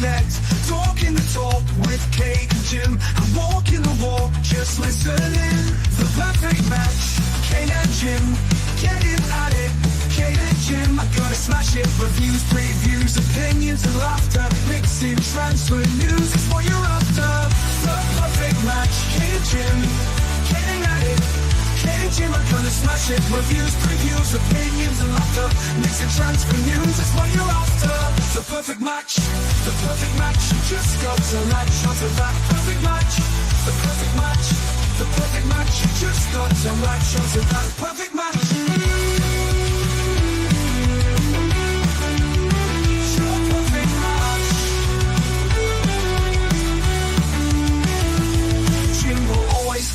connect. Talking the talk with Kate and Jim, and walking the walk, just listening. The perfect match, Kate and Jim, getting at it. Kate and Jim, I'm gonna smash it. Reviews, previews, opinions and laughter, mixing transfer news is what you're after. The perfect match, Kate and Jim, getting at it. Kate and Jim are gonna smash it. Reviews, previews, opinions and laughter, mixing transfer news is what you're after. The perfect match, the perfect match. You just got to latch onto that perfect match. The perfect match, the perfect match. You just got to latch onto that perfect match.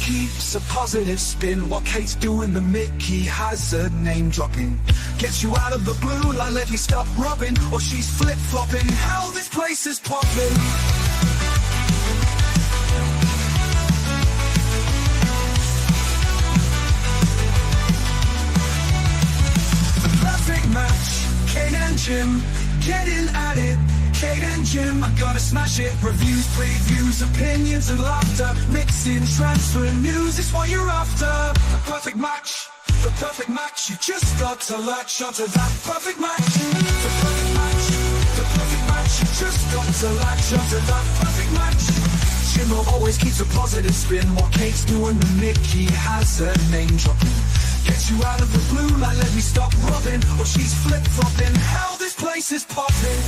Keeps a positive spin while Kate's doing the Mickey hazard name dropping. Gets you out of the blue like let me stop rubbing, or she's flip flopping. Hell, this place is popping. The perfect match, Kate and Jim, getting at it. Kate and Jim, I'm gonna smash it. Reviews, previews, opinions and laughter, mixing transfer news is what you're after. The perfect match, the perfect match. You just got to latch onto that perfect match. The perfect match, the perfect match. You just got to latch onto that perfect match. Jimbo always keeps a positive spin while Kate's doing the Mickey hazard name dropping. Gets you out of the blue like let me stop rubbing, or she's flip flopping. Hell, this place is popping.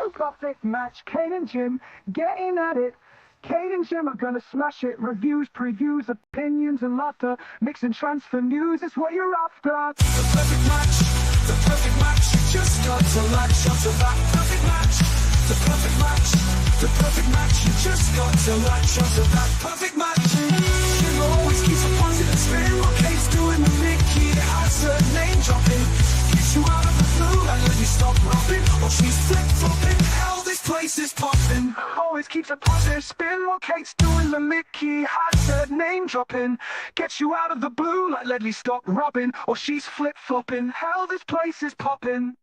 Perfect match, Kate and Jim, getting at it. Kate and Jim are gonna smash it. Reviews, previews, opinions and laughter, mixing transfer news is what you're after. The perfect match, the perfect match. You just got to latch onto that perfect match. The perfect match, the perfect match. You just got to latch onto that perfect match. Jim always keeps a positive spin while Kate's doing the Mickey hazard name dropping. Gets you out of the blue and let you stop rubbing, or she's flip flopping. Hell, this place is popping. Always keeps a positive spin while Kate's doing the Mickey hazard name dropping. Gets you out of the blue like let me stop rubbing, or she's flip flopping. Hell, this place is popping.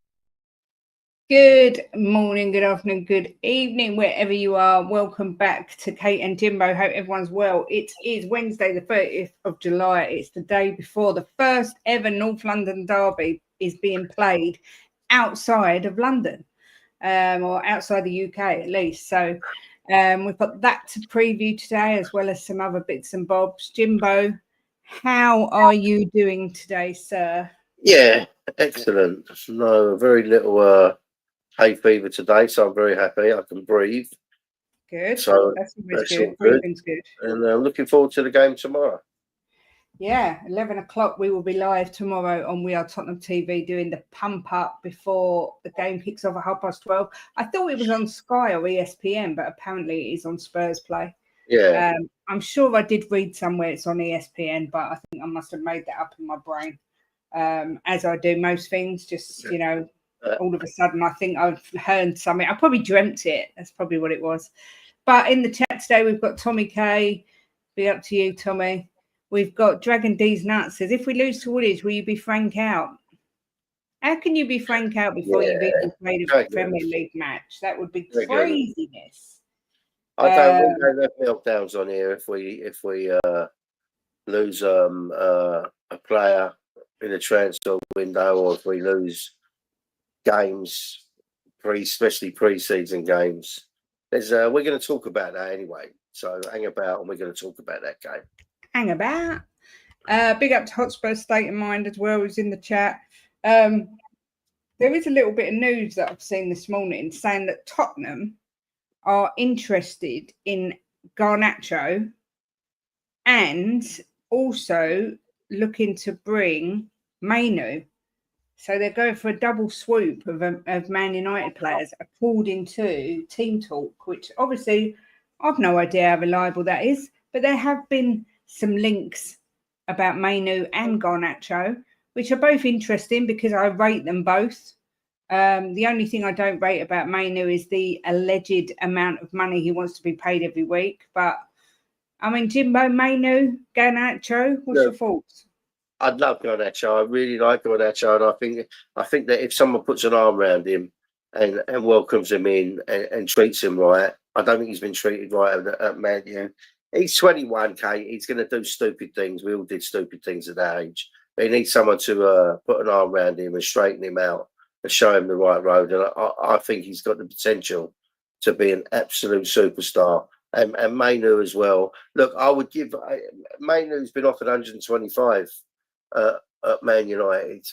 Good morning, good afternoon, good evening, wherever you are. Welcome back to Kate and Jimbo. Hope everyone's well. It is Wednesday, the 30th of July. It's the day before the first ever North London derby is being played outside of London, or outside the UK at least. So we've got that to preview today, as well as some other bits and bobs. Jimbo, how are you doing today, sir? Yeah, excellent. No, very little hay fever today, so I'm very happy. I can breathe. Good. So that's always good. all good. Breathing's good. And I'm looking forward to the game tomorrow. Yeah, 11 o'clock we will be live tomorrow on We Are Tottenham TV doing the pump up before the game kicks off at 12:30. I thought it was on Sky or ESPN, but apparently it is on Spurs Play. Yeah. I'm sure I did read somewhere it's on ESPN, but I think I must have made that up in my brain. As I do most things, just, you know, all of a sudden I think I've heard something. I probably dreamt it. That's probably what it was. But in the chat today, we've got Tommy K. Be up to you, Tommy. We've got Dragon D's Nuts says, if we lose to Woolwich, will you be Frank out? How can you be Frank out before you've even played a Premier League match? That would be craziness. I don't want no meltdowns on here if we lose a player in a transfer window, or if we lose games, especially pre-season games. We're going to talk about that anyway. So hang about, and we're going to talk about that game. Hang about. Big up to Hotspur State of Mind as well, who's in the chat. There is a little bit of news that I've seen this morning saying that Tottenham are interested in Garnacho and also looking to bring Mainu. So they're going for a double swoop of Man United players, according to Team Talk, which obviously I've no idea how reliable that is, but there have been some links about Mainu and Garnacho, which are both interesting because I rate them both. The only thing I don't rate about Mainu is the alleged amount of money he wants to be paid every week. But, I mean, Jimbo, Mainu, Garnacho, what's your thoughts? I'd love Garnacho. I really like Garnacho, and I think that if someone puts an arm around him and welcomes him in and treats him right. I don't think he's been treated right at Man U. He's 21, Kate. He's going to do stupid things. We all did stupid things at that age. But he needs someone to put an arm around him and straighten him out and show him the right road. And I think he's got the potential to be an absolute superstar. And Mainu as well. Look, I would give Mainu's been offered 125 at Man United.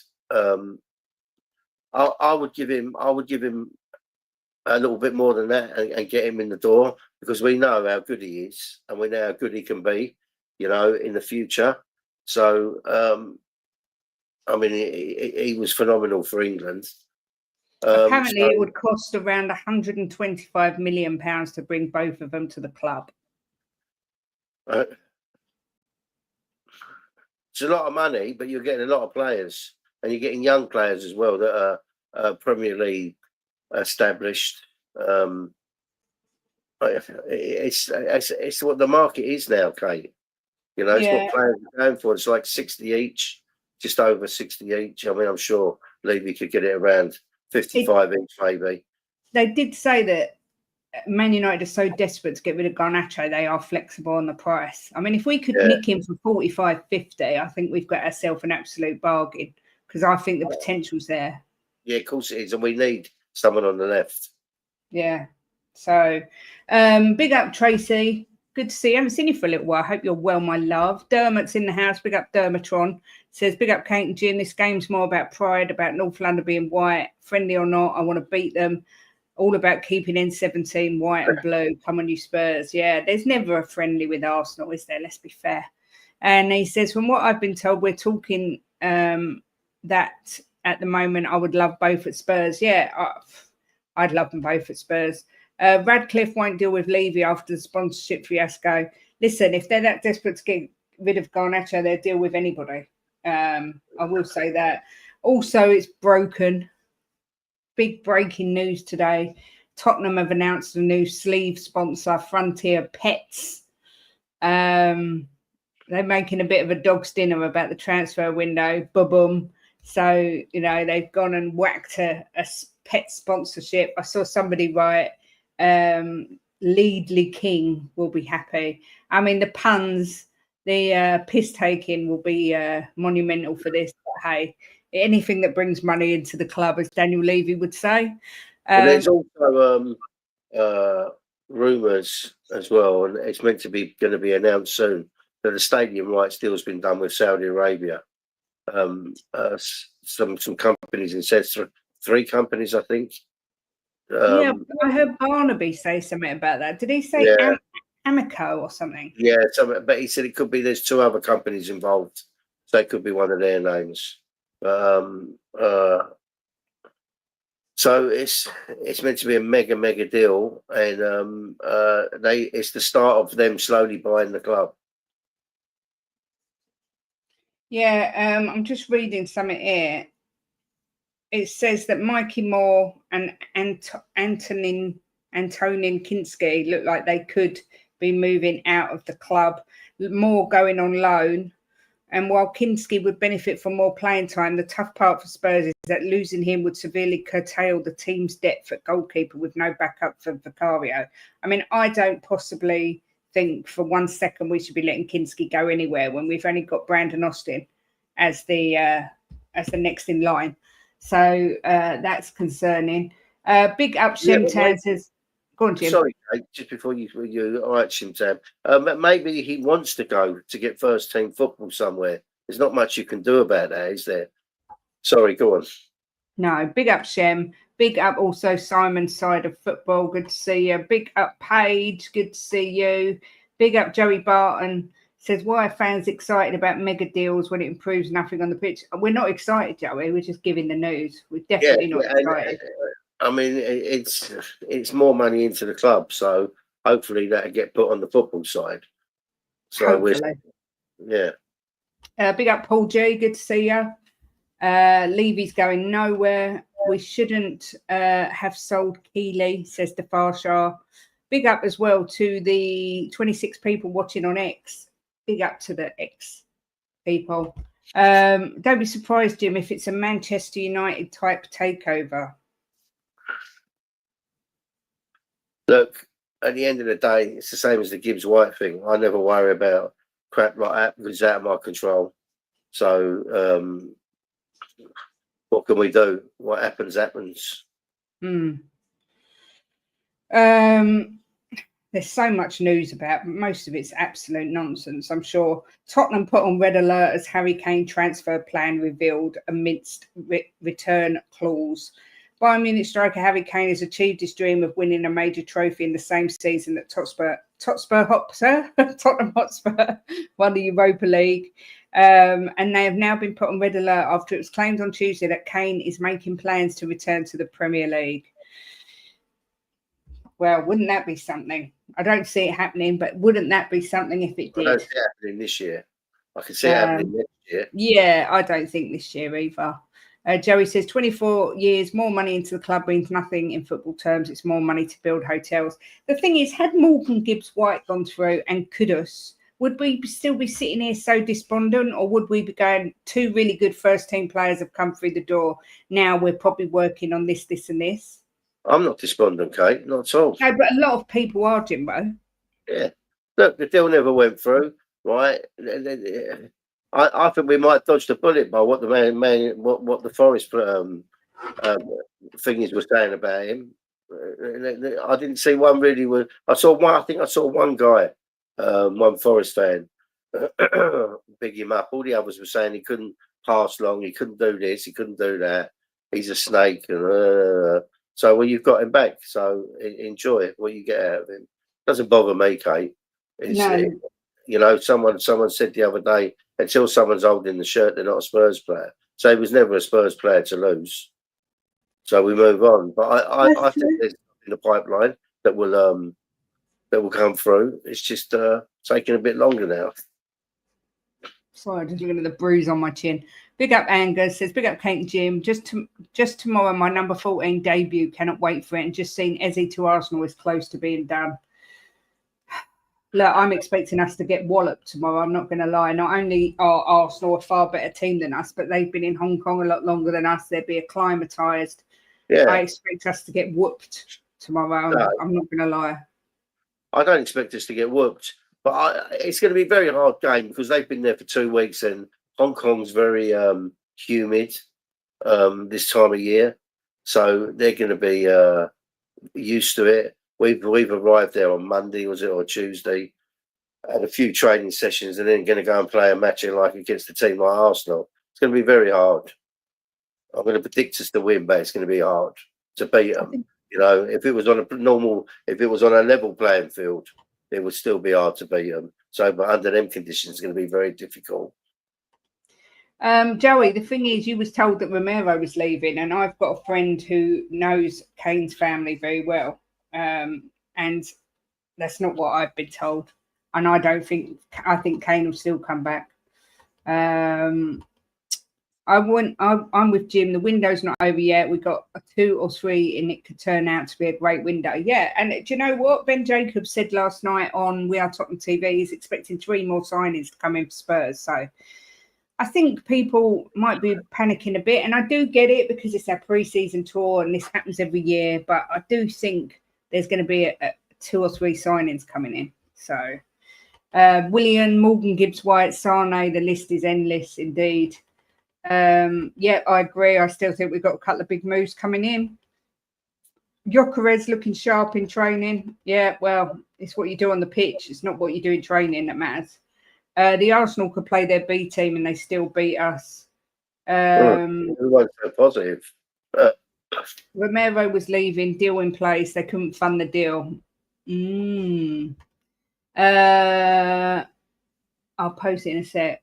I would give him a little bit more than that and get him in the door, because we know how good he is and we know how good he can be, you know, in the future. So, I mean, he was phenomenal for England. Apparently, it would cost around £125 million to bring both of them to the club. It's a lot of money, but you're getting a lot of players, and you're getting young players as well that are Premier League established. It's what the market is now, Kate. You know, it's what players are going for. It's like 60 each, just over 60 each. I mean, I'm sure Levy could get it around 55 each, maybe. They did say that Man United are so desperate to get rid of Garnacho, they are flexible on the price. I mean, if we could nick him for 45.50, I think we've got ourselves an absolute bargain, because I think the potential's there. Yeah, of course it is, and we need someone on the left. Yeah. So, big up Tracy. Good to see you. I haven't seen you for a little while. I hope you're well, my love. Dermot's in the house. Big up Dermatron. Says, big up Kate and Jim. This game's more about pride, about North London being white. Friendly or not, I want to beat them. All about keeping N17 white and blue. Come on, you Spurs. Yeah, there's never a friendly with Arsenal, is there? Let's be fair. And he says, from what I've been told, we're talking that at the moment I would love both at Spurs. Yeah, I'd love them both at Spurs. Radcliffe won't deal with Levy after the sponsorship fiasco. Listen, if they're that desperate to get rid of Garnacho, they'll deal with anybody. I will say that. Also, it's broken. Big breaking news today. Tottenham have announced a new sleeve sponsor, Frontier Pets. They're making a bit of a dog's dinner about the transfer window. Boom. So, you know, they've gone and whacked a pet sponsorship. I saw somebody write, Leadley King will be happy. I mean, the puns, the piss taking will be monumental for this. But hey, anything that brings money into the club, as Daniel Levy would say. There's also rumours as well, and it's meant to be going to be announced soon, that the stadium rights deal has been done with Saudi Arabia. Some companies, it says 3 companies, I think. I heard Barnaby say something about that. Did he say Amico or something? Yeah, but he said it could be there's 2 other companies involved, so it could be one of their names. So it's meant to be a mega deal, and it's the start of them slowly buying the club. Yeah, I'm just reading something here. It says that Mikey Moore and Antonin Kinski look like they could be moving out of the club. Moore going on loan. And while Kinski would benefit from more playing time, the tough part for Spurs is that losing him would severely curtail the team's depth at goalkeeper with no backup for Vicario. I mean, I don't possibly think for 1 second we should be letting Kinski go anywhere when we've only got Brandon Austin as the next in line. So that's concerning. Big up Shimtan says, go on, Jim. Sorry, Kate, just before you all right, Shimtan. Maybe he wants to go to get first team football somewhere. There's not much you can do about that, is there? Sorry, go on. No, big up Shem. Big up also Simon's side of football. Good to see you. Big up Paige. Good to see you. Big up Joey Barton. Says, why are fans excited about mega deals when it improves nothing on the pitch? We're not excited, Joey. We're just giving the news. We're definitely not excited. I mean, it's more money into the club, so hopefully that'll get put on the football side. So big up Paul G. Good to see you. Levy's going nowhere. We shouldn't have sold Keeley, says Defarshaw. Big up as well to the 26 people watching on X. Big up to the X people. Don't be surprised, Jim, if it's a Manchester United type takeover. look, at the end of the day, it's the same as the Gibbs White thing. I never worry about crap like that because it's out of my control. So what can we do? What happens, happens. There's so much news about, most of it's absolute nonsense. I'm sure Tottenham put on red alert as Harry Kane transfer plan revealed amidst return clause. Bayern Munich striker Harry Kane has achieved his dream of winning a major trophy in the same season that Tottenham Hotspur won the Europa League. And they have now been put on red alert after it was claimed on Tuesday that Kane is making plans to return to the Premier League. Well, wouldn't that be something? I don't see it happening, but wouldn't that be something if it did? I don't see it happening this year. I can see it happening next year. Yeah, I don't think this year either. Joey says 24 years, more money into the club means nothing in football terms. It's more money to build hotels. The thing is, had Morgan Gibbs White gone through and Kudus, would we still be sitting here so despondent, or would we be going, 2 really good first team players have come through the door. Now we're probably working on this, this and this. I'm not despondent, Kate, not at all. No, but a lot of people are, Jimbo. Yeah. Look, the deal never went through, right? I think we might dodge the bullet by what the what the Forest thingies were saying about him. I didn't see one really. I saw one. I think I saw one guy, one Forest fan, big him up. All the others were saying he couldn't pass long, he couldn't do this, he couldn't do that. He's a snake, and so well, you've got him back. So enjoy what you get out of him. Doesn't bother me, Kate. You know, someone said the other day, until someone's holding the shirt, they're not a Spurs player. So he was never a Spurs player to lose. So we move on. But I think there's in the pipeline that will come through. It's just taking a bit longer now. Sorry, just looking at the bruise on my chin. Big up Angus says, big up Kate and Jim. Just tomorrow, my number 14 debut. Cannot wait for it. And just seeing Eze to Arsenal is close to being done. Look, I'm expecting us to get walloped tomorrow. I'm not going to lie. Not only are Arsenal a far better team than us, but they've been in Hong Kong a lot longer than us. They'll be acclimatised. Yeah. I expect us to get whooped tomorrow. No. I'm not going to lie. I don't expect us to get whooped. But it's going to be a very hard game because they've been there for 2 weeks and Hong Kong's very humid this time of year. So they're going to be used to it. We've arrived there on Monday, was it, or Tuesday, had a few training sessions and then going to go and play a match like against a team like Arsenal. It's going to be very hard. I'm going to predict us to win, but it's going to be hard to beat them. You know, if it was on a level playing field, it would still be hard to beat them. So, but under them conditions, it's going to be very difficult. Joey, the thing is, you was told that Romero was leaving, and I've got a friend who knows Kane's family very well, and that's not what I've been told. And I think Kane will still come back. I'm with Jim. The window's not over yet. We've got a 2 or 3 and it could turn out to be a great window. Yeah. And do you know what? Ben Jacobs said last night on We Are Tottenham TV, he's expecting 3 more signings to come in for Spurs. So I think people might be panicking a bit. And I do get it because it's our pre-season tour and this happens every year. But I do think there's going to be a 2 or 3 signings coming in. So Willian, Morgan Gibbs White, Sane, the list is endless indeed. Yeah, I agree. I still think we've got a couple of big moves coming in. Gyökeres looking sharp in training. Yeah, well, it's what you do on the pitch. It's not what you do in training that matters. The Arsenal could play their B team and they still beat us. We weren't so positive. Romero was leaving, deal in place. They couldn't fund the deal. I'll post it in a sec.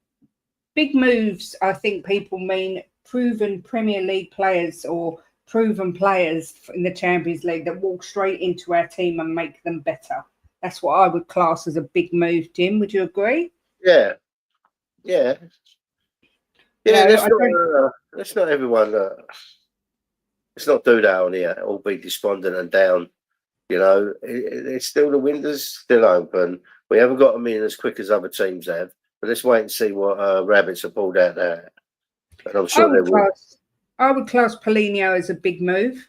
Big moves, I think people mean proven Premier League players or proven players in the Champions League that walk straight into our team and make them better. That's what I would class as a big move, Jim. Would you agree? Yeah. Let's not everyone. Let's not do that on here. All be despondent and down. You know, it's still the window's still open. We haven't got them in as quick as other teams have. But let's wait and see what rabbits are pulled out there. And I'm sure they will. I would class Paulinho as a big move.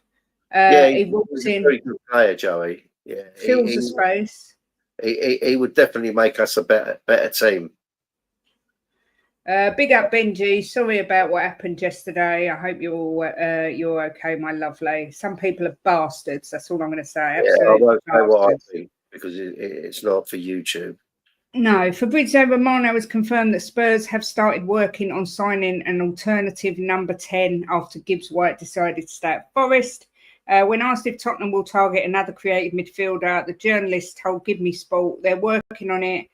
Yeah, he walks he's a in. very good player, Joey. Yeah, fills the space. He would definitely make us a better team. Big up Benji. Sorry about what happened yesterday. I hope you're okay, my lovely. Some people are bastards. That's all I'm going to say. Absolutely, I won't say what I bastards. think because it's not for YouTube. No, Fabrizio Romano has confirmed that Spurs have started working on signing an alternative number 10 after Gibbs White decided to stay at Forest. When asked if Tottenham will target another creative midfielder, the journalist told Give Me Sport they're working on it.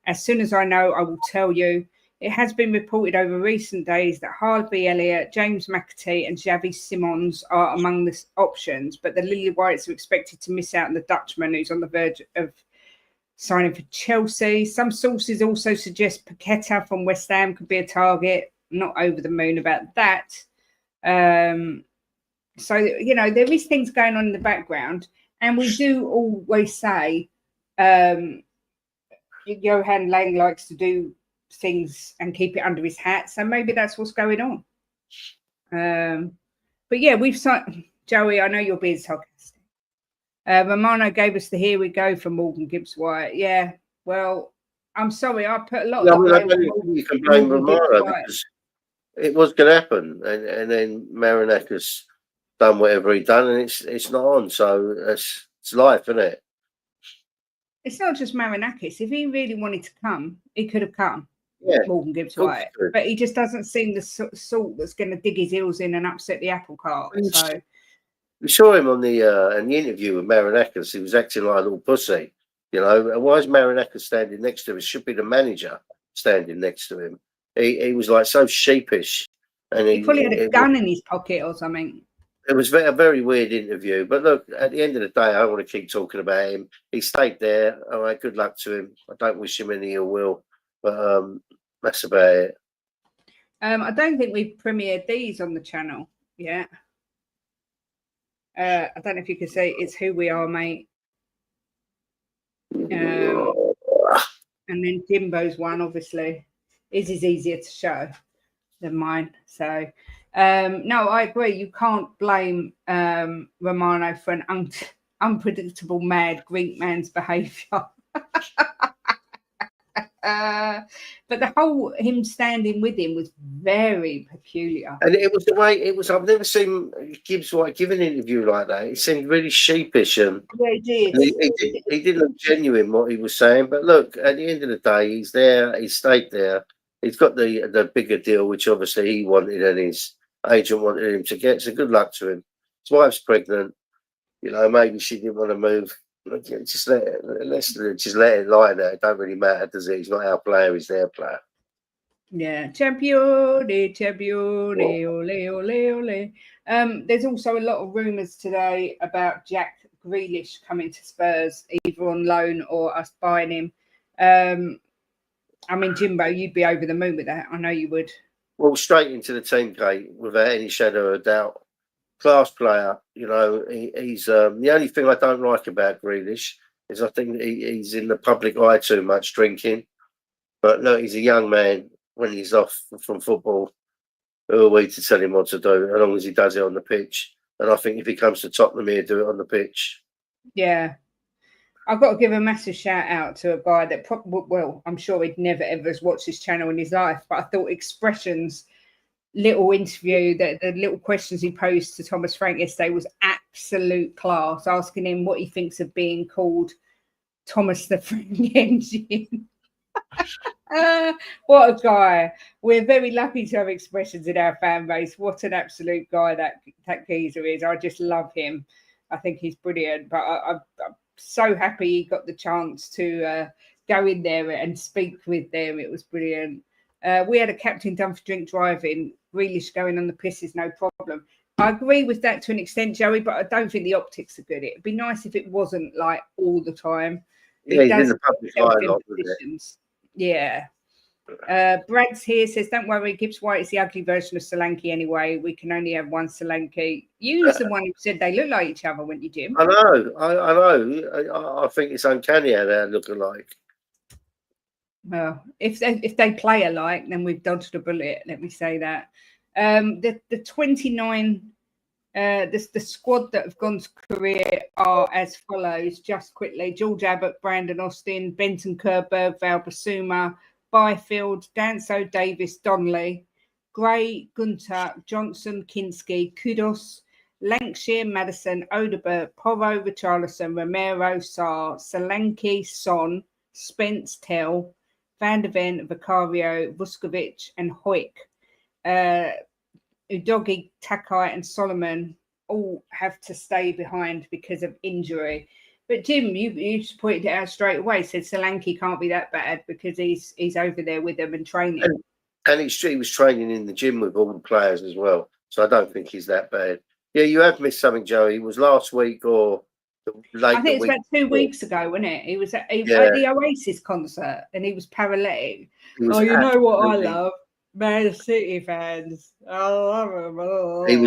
As soon as I know, I will tell you. It has been reported over recent days that Harvey Elliott, James McAtee and Xavi Simons are among the options, but the Lily Whites are expected to miss out on the Dutchman who's on the verge of signing for Chelsea. Some sources also suggest Paqueta from West Ham could be a target. Not over the moon about that. So, you know, there is things going on in the background. And we do always say Johan Lang likes to do things and keep it under his hat. So maybe that's what's going on. But yeah, we've signed Joey. I know you're being sarcastic. Romano gave us the here we go for Morgan Gibbs White. Yeah, well, I'm sorry. I put a lot of I don't think you can blame Romano because it was going to happen. And then Marinakis done whatever he done and it's not on. So it's life, isn't it? It's not just Marinakis. If he really wanted to come, he could have come. Yeah, Morgan Gibbs White, but he just doesn't seem the sort that's going to dig his heels in and upset the apple cart. So we saw him on the in the interview with Marinakis. He was acting like a little pussy, you know. And why is Marinakis standing next to him? It should be the manager standing next to him. He was like so sheepish, and he probably had a gun in his pocket or something. It was a very weird interview. But look, at the end of the day, I don't want to keep talking about him. He stayed there. All right, good luck to him. I don't wish him any ill will, but that's about it. I don't think we've premiered these on the channel yet. I don't know if you can say it's who we are, mate. And then Jimbo's one, obviously. His is easier to show than mine. So, no, I agree. You can't blame Romano for an unpredictable, mad Greek man's behaviour. But the whole him standing with him was very peculiar. And it was the way it was. I've never seen Gibbs White give an interview like that. He seemed really sheepish and yeah, he did. He didn't look genuine what he was saying. But look, at the end of the day, he's there. He stayed there. He's got the bigger deal, which obviously he wanted and his agent wanted him to get. So good luck to him. His wife's pregnant. You know, maybe she didn't want to move. Just let it lie there. It don't really matter, does it? He's not our player. He's their player. Yeah, champione, ole, ole, ole. There's also a lot of rumours today about Jack Grealish coming to Spurs, either on loan or us buying him. I mean, Jimbo, you'd be over the moon with that. I know you would. Well, straight into the team, Kate, without any shadow of a doubt. Class player, you know. He's the only thing I don't like about Grealish is I think he's in the public eye too much, drinking. But look, he's a young man. When he's off from football, who are we to tell him what to do? As long as he does it on the pitch, and I think if he comes to Tottenham, he'll do it on the pitch. Yeah, I've got to give a massive shout out to a guy that well, I'm sure he'd never ever has watched this channel in his life, but I thought Expressions little interview, that the little questions he posed to Thomas Frank yesterday was absolute class, asking him what he thinks of being called Thomas the Frank Engine. What a guy. We're very lucky to have Expressions in our fan base. What an absolute guy that geezer is. I just love him. I think he's brilliant, but I'm so happy he got the chance to go in there and speak with them. It was brilliant. We had a captain done for drink driving. Grealish going on the piss is no problem. I agree with that to an extent, Joey, but I don't think the optics are good. It'd be nice if it wasn't like all the time. Yeah, he's in the public eye a lot, yeah. Brad's here says, don't worry, Gibbs White is the ugly version of Solanke anyway. We can only have one Solanke. You was the one who said they look like each other, weren't you, Jim? I know. I know. I think it's uncanny how they're looking like. Well, if they play alike, then we've dodged a bullet. Let me say that. The 29 The squad that have gone to Korea are as follows, just quickly: George Abbott, Brandon Austin, Benton Kerr, Bergvall, Basuma, Byfield, Danso, Davis, Donnelly, Gray, Gunter, Johnson, Kinski, Kudos, Lancashire, Madison, Odebert, Porro, Richarlison, Romero, Sarr, Solanke, Son, Spence, Tell, Van der Ven, Vicario, Vuskovic, and Hoyk. Udogi, Takai, and Solomon all have to stay behind because of injury. But Jim, you just pointed it out straight away. Said Solanke can't be that bad because he's over there with them and training. And he was training in the gym with all the players as well. So I don't think he's that bad. Yeah, you have missed something, Joey. It was last week or I think it's about 2 weeks ago, wasn't it? He was at the Oasis concert and he was paralytic. Oh, you know what I love? Man City fans. I love him.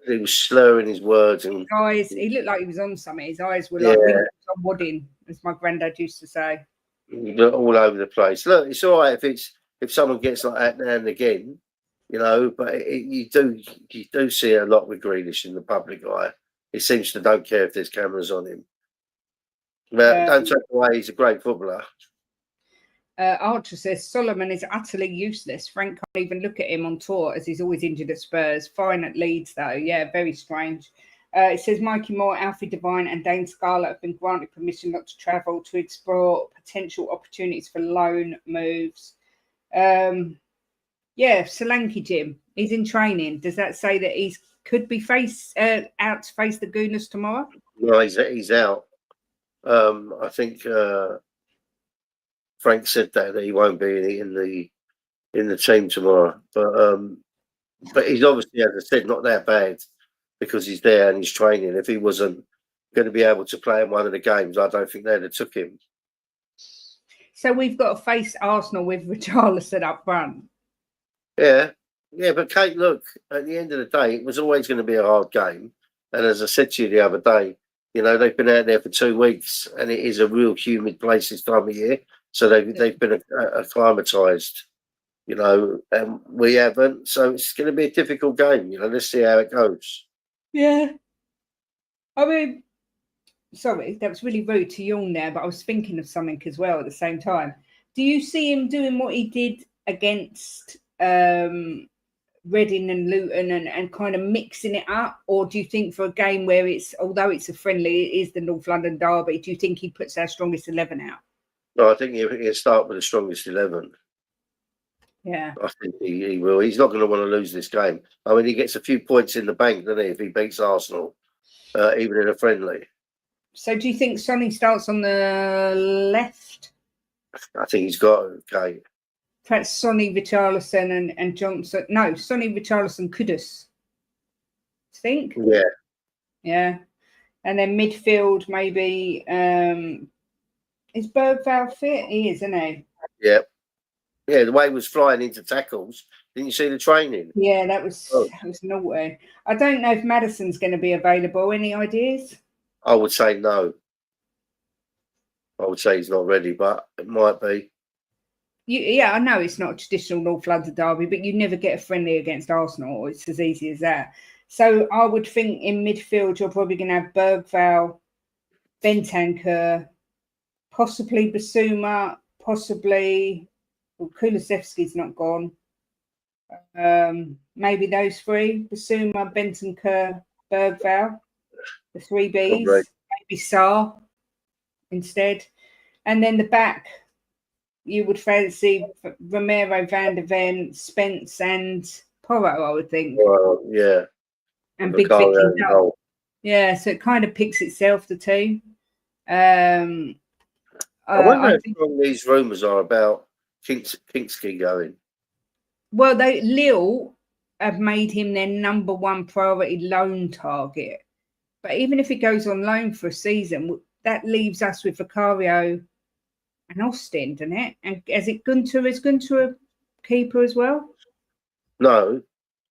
He was slurring his words. And guys, he looked like he was on something. His eyes were like on wadding, as my granddad used to say. All over the place. Look, it's all right if someone gets like that now and again, you know, but you do see it a lot with Grealish in the public eye. He seems to don't care if there's cameras on him. But don't take away he's a great footballer. Archer says Solomon is utterly useless. Frank can't even look at him on tour as he's always injured at Spurs. Fine at Leeds though. Yeah, very strange. It says Mikey Moore, Alfie Devine and Dane Scarlett have been granted permission not to travel to explore potential opportunities for loan moves. Solanke, Jim, he's in training. Does that say that he could be out to face the Gooners tomorrow? No, he's out. I think Frank said that he won't be in the team tomorrow. But he's obviously, as I said, not that bad because he's there and he's training. If he wasn't going to be able to play in one of the games, I don't think they'd have took him. So we've got to face Arsenal with Richarlison up front. Yeah, but Kate, look, at the end of the day, it was always going to be a hard game. And as I said to you the other day, you know, they've been out there for 2 weeks and it is a real humid place this time of year. So they've been acclimatised, you know, and we haven't. So it's going to be a difficult game. You know, let's see how it goes. Yeah. I mean, sorry, that was really rude to yawn there, but I was thinking of something as well at the same time. Do you see him doing what he did against Reading and Luton and kind of mixing it up? Or do you think for a game where although it's a friendly, it is the North London derby, do you think he puts our strongest 11 out? No, I think he'll start with the strongest 11. Yeah. I think he will. He's not going to want to lose this game. I mean, he gets a few points in the bank, doesn't he, if he beats Arsenal, even in a friendly. So do you think Sonny starts on the left? I think he's got it, okay. Perhaps Sonny, Richarlison and Johnson. No, Sonny, Richarlison, Kudus. Think? Yeah. Yeah. And then midfield, maybe. Is Bergvall fit? He is, isn't he? Yeah. Yeah, the way he was flying into tackles. Didn't you see the training? Yeah, that was naughty. I don't know if Madison's going to be available. Any ideas? I would say no. I would say he's not ready, but it might be. Yeah, I know it's not a traditional North London derby, but you never get a friendly against Arsenal. It's as easy as that. So I would think in midfield, you're probably going to have Bergvall, Bentancur, possibly Basuma, possibly Kulusevski's not gone. Maybe those three: Basuma, Bentancur, Bergvall, the 3 Bs. Right. Maybe Sarr instead, and then the back. You would fancy Romero, Van der Ven, Spence, and Porro, I would think. Well, yeah. And Big Vicky. Yeah, so it kind of picks itself, the two. I wonder if these rumours are about Kinski going. Well, Lille have made him their number 1 priority loan target. But even if he goes on loan for a season, that leaves us with Vicario and Austin, doesn't it? And is Gunter a keeper as well? No,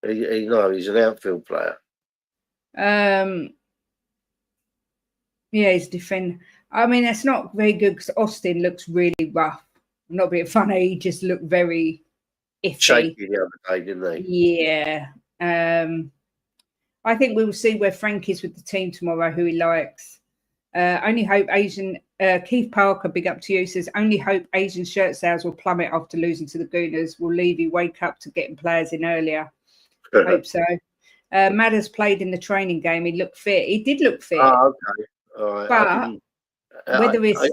he's an outfield player. Yeah, he's defender. I mean, that's not very good because Austin looks really rough. I'm not being funny. He just looked very iffy. Shaky the other day, didn't he? Yeah. I think we will see where Frank is with the team tomorrow, who he likes. Only hope Asian Keith Parker, big up to you, says only hope Asian shirt sales will plummet after losing to the Gooners. Will Levy wake up to getting players in earlier? Hope so. Madders played in the training game. He looked fit. He did look fit. Oh, okay. All right. But whether it's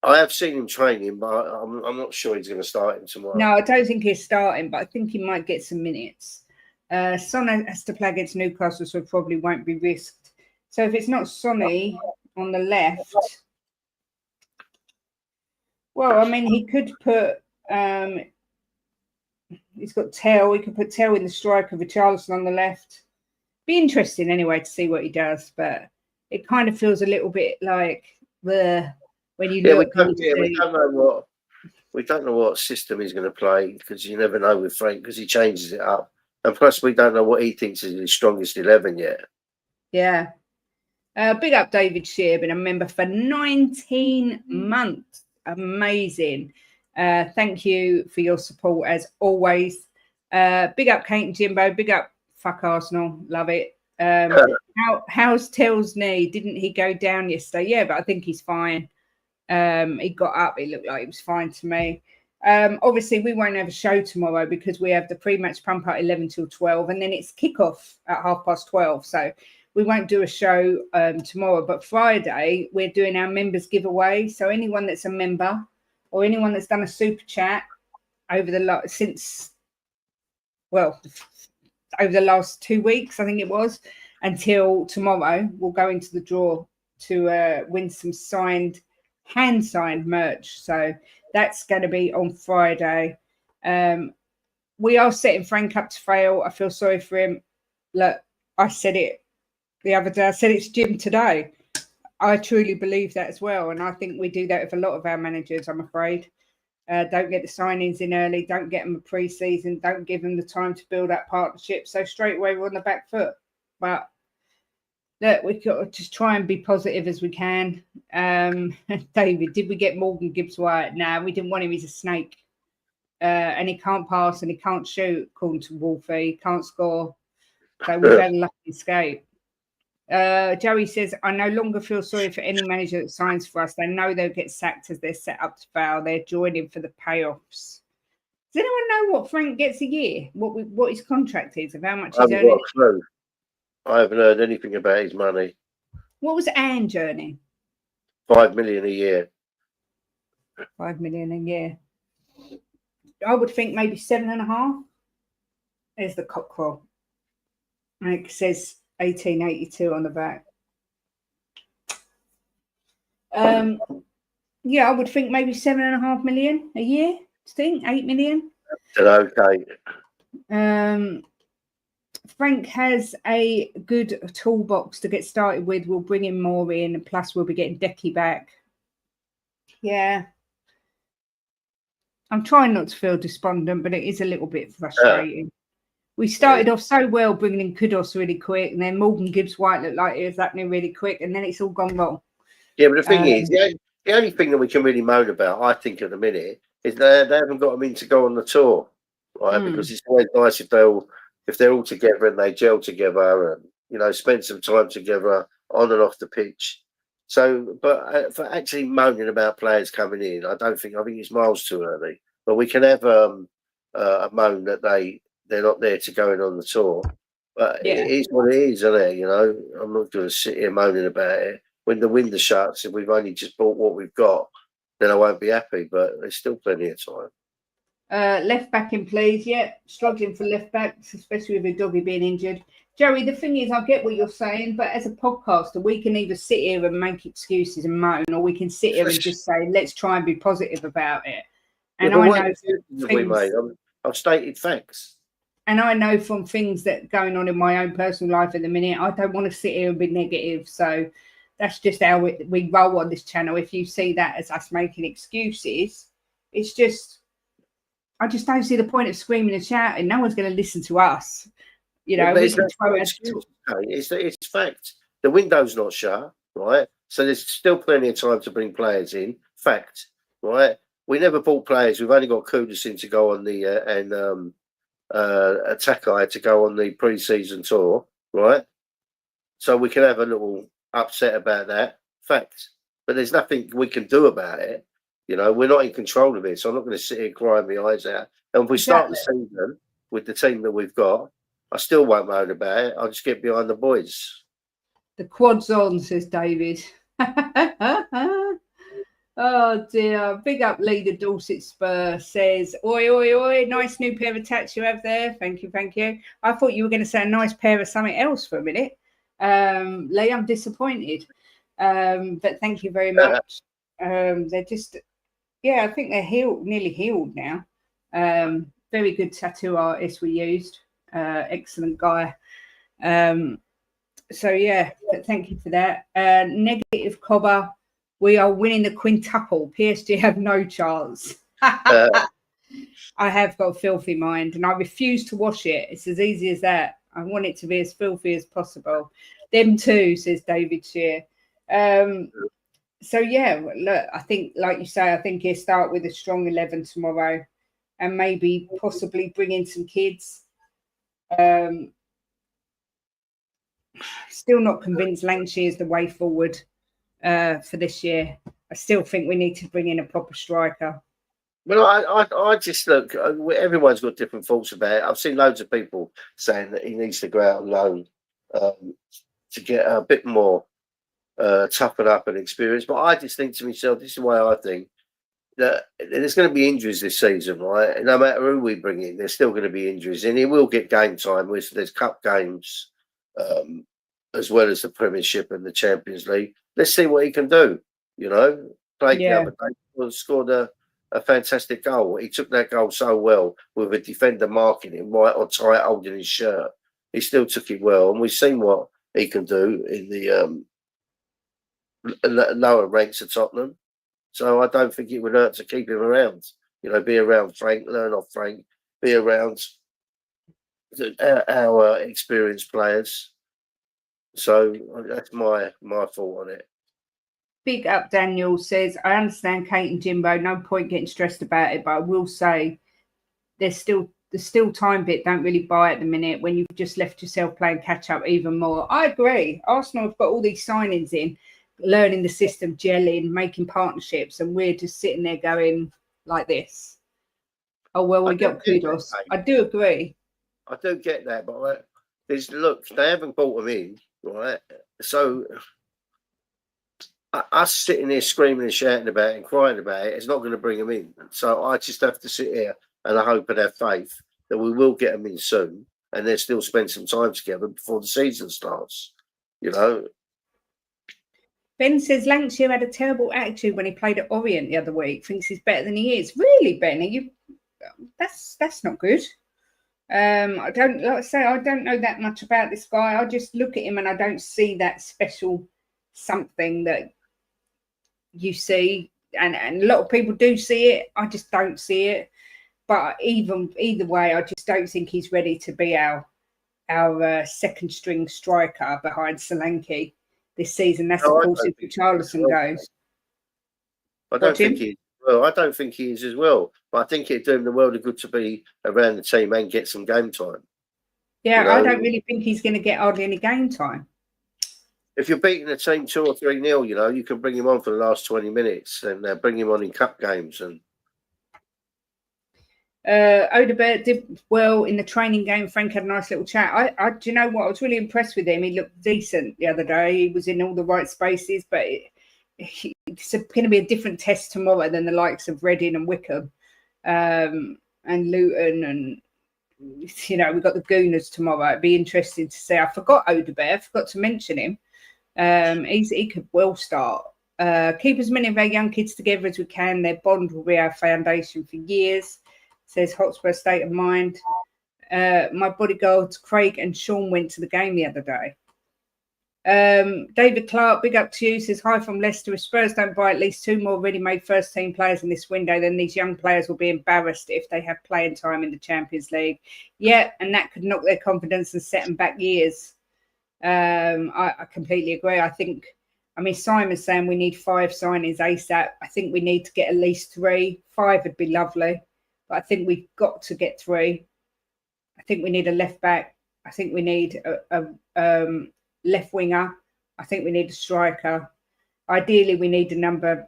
I have seen him training, but I'm not sure he's going to start him tomorrow. no, I don't think he's starting, but I think he might get some minutes. Son has to play against Newcastle, so probably won't be risked. So if it's not Sonny on the left, well, I mean, he could put. He's got Tell. He could put Tell in the striker, Richarlison on the left. Be interesting anyway to see what he does, but it kind of feels a little bit like when you look. We don't know what system he's going to play, because you never know with Frank, because he changes it up, and plus we don't know what he thinks is his strongest 11 yet. Yeah. Big up David Shear, been a member for 19 months. Amazing. Thank you for your support as always. Big up Kate and Jimbo. Big up fuck Arsenal. Love it. How's Tell's knee? Didn't he go down yesterday? Yeah, but I think he's fine. He got up. It looked like he was fine to me. Obviously, we won't have a show tomorrow because we have the pre-match pump at 11 till 12, and then it's kickoff at 12:30. So we won't do a show tomorrow. But Friday, we're doing our members giveaway. So anyone that's a member or anyone that's done a super chat over the last 2 weeks, I think it was, until tomorrow, we'll go into the draw to win some hand-signed merch. So that's going to be on Friday. We are setting Frank up to fail. I feel sorry for him. Look, I said it the other day. I said it's Jim today. I truly believe that as well. And I think we do that with a lot of our managers, I'm afraid. Don't get the signings in early. Don't get them a pre-season. Don't give them the time to build that partnership. So straight away, we're on the back foot. But look, we've got to just try and be positive as we can. David, did we get Morgan Gibbs-White? Nah, we didn't want him. He's a snake. And he can't pass and he can't shoot, according to Wolfie. He can't score. So we've had a lucky escape. Joey says, I no longer feel sorry for any manager that signs for us. They know they'll get sacked as they're set up to fail. They're joining for the payoffs. Does anyone know what Frank gets a year? What his contract is, of how much he's earning? I haven't heard anything about his money. What was Ange earning? 5 million a year. 5 million a year. I would think maybe 7.5. There's the cockerel. It says 1882 on the back. Yeah, I would think maybe 7.5 million a year. I think 8 million. Okay. Frank has a good toolbox to get started with. We'll bring in more in, and plus we'll be getting Decky back. Yeah. I'm trying not to feel despondent, but it is a little bit frustrating. We started off so well, bringing in Kudos really quick, and then Morgan Gibbs-White looked like it was happening really quick, and then it's all gone wrong. Yeah, but the thing is, the only thing that we can really moan about, I think, at the minute, is they haven't got them in to go on the tour, right? Because it's always nice if they're all together and they gel together and spend some time together on and off the pitch. So, but for actually moaning about players coming in, I think it's miles too early. But we can have a moan that they're not there to go in on the tour. But it is what it is, isn't it? I'm not going to sit here moaning about it. When the window shuts and we've only just bought what we've got, then I won't be happy. But there's still plenty of time. Left back in, please. Yeah, struggling for left backs, especially with a doggy being injured. Joey, the thing is, I get what you're saying, but as a podcaster, we can either sit here and make excuses and moan, or we can sit here and just say, let's try and be positive about it. And I know I've stated facts. And I know from things that are going on in my own personal life at the minute, I don't want to sit here and be negative. So that's just how we roll on this channel. If you see that as us making excuses, it's just, I just don't see the point of screaming and shouting. No one's going to listen to us. It's fact. The window's not shut, right? So there's still plenty of time to bring players in. Fact, right? We never bought players. We've only got Kudus in to go on the Takeover to go on the pre-season tour, right? So we can have a little upset about that fact, but there's nothing we can do about it. We're not in control of it, so I'm not going to sit here crying my eyes out. And if we start the season with the team that we've got, I still won't moan about it. I'll just get behind the boys. The quad's on, says David. Oh dear. Big up leader Dorset Spur says, oi, oi, oi, nice new pair of tats you have there. Thank you, thank you. I thought you were going to say a nice pair of something else for a minute. Lee, I'm disappointed. But thank you very much. They're just, I think they're nearly healed now. Very good tattoo artist we used. Excellent guy. So yeah, but thank you for that. Negative Cobber. We are winning the quintuple. PSG have no chance. I have got a filthy mind and I refuse to wash it. It's as easy as that. I want it to be as filthy as possible. Them too, says David Shear. So yeah, look, I think, like you say, I think he'll start with a strong 11 tomorrow and maybe possibly bring in some kids. Still not convinced Lancashire is the way forward for this year. I still think we need to bring in a proper striker. Well, I just look. Everyone's got different thoughts about it. I've seen loads of people saying that he needs to go out on loan to get a bit more toughen up and experience. But I just think to myself, this is the way I think, that there's going to be injuries this season, right? And no matter who we bring in, there's still going to be injuries, and he will get game time. There's cup games, as well as the Premiership and the Champions League. Let's see what he can do. Played the other day, scored a fantastic goal. He took that goal so well with a defender marking him right on tight, holding his shirt. He still took it well, and we've seen what he can do in the lower ranks of Tottenham. So I don't think it would hurt to keep him around. Be around Frank, learn off Frank, be around our experienced players. So that's my thought on it. Big up Daniel says, I understand Kate and Jimbo, no point getting stressed about it, but I will say the still time bit don't really buy at the minute when you've just left yourself playing catch up even more. I agree. Arsenal have got all these signings in, learning the system, gelling, making partnerships, and we're just sitting there going like this. Oh, well, we got kudos. I do agree. I do get that, but look, they haven't brought them in, right? So us sitting there screaming and shouting about it and crying about it, it's not going to bring them in. So I just have to sit here and I hope and have faith that we will get them in soon, and they'll still spend some time together before the season starts. Ben says Lancashire had a terrible attitude when he played at Orient the other week. Thinks he's better than he is. Really, Ben? That's not good. I don't know that much about this guy. I just look at him and I don't see that special something that you see, and a lot of people do see it. I just don't see it. But either way, I just don't think he's ready to be our second string striker behind Solanke this season. That's of course if Richarlison goes. I don't think he. Well, I don't think he is as well. But I think it'd do him the world of good to be around the team and get some game time. Yeah, I don't really think he's going to get hardly any game time. If you're beating a team 2 or 3-0, you can bring him on for the last 20 minutes and bring him on in cup games. And Odebert did well in the training game. Frank had a nice little chat. Do you know what? I was really impressed with him. He looked decent the other day. He was in all the right spaces, but it's going to be a different test tomorrow than the likes of Reading and Wickham and Luton, and we've got the Gooners tomorrow. It'd be interesting to see. I forgot Odebert. I forgot to mention him. He could well start. Keep as many of our young kids together as we can. Their bond will be our foundation for years, says Hotspur State of Mind. My bodyguards, Craig and Sean, went to the game the other day. David Clark, big up to you, says, hi from Leicester. If Spurs don't buy at least 2 more ready-made first-team players in this window, then these young players will be embarrassed if they have playing time in the Champions League. Yeah, and that could knock their confidence and set them back years. I completely agree. Simon's saying we need 5 signings ASAP. I think we need to get at least 3. 5 would be lovely, but I think we've got to get 3. I think we need a left back. I think we need a left winger. I think we need a striker. Ideally, we need a number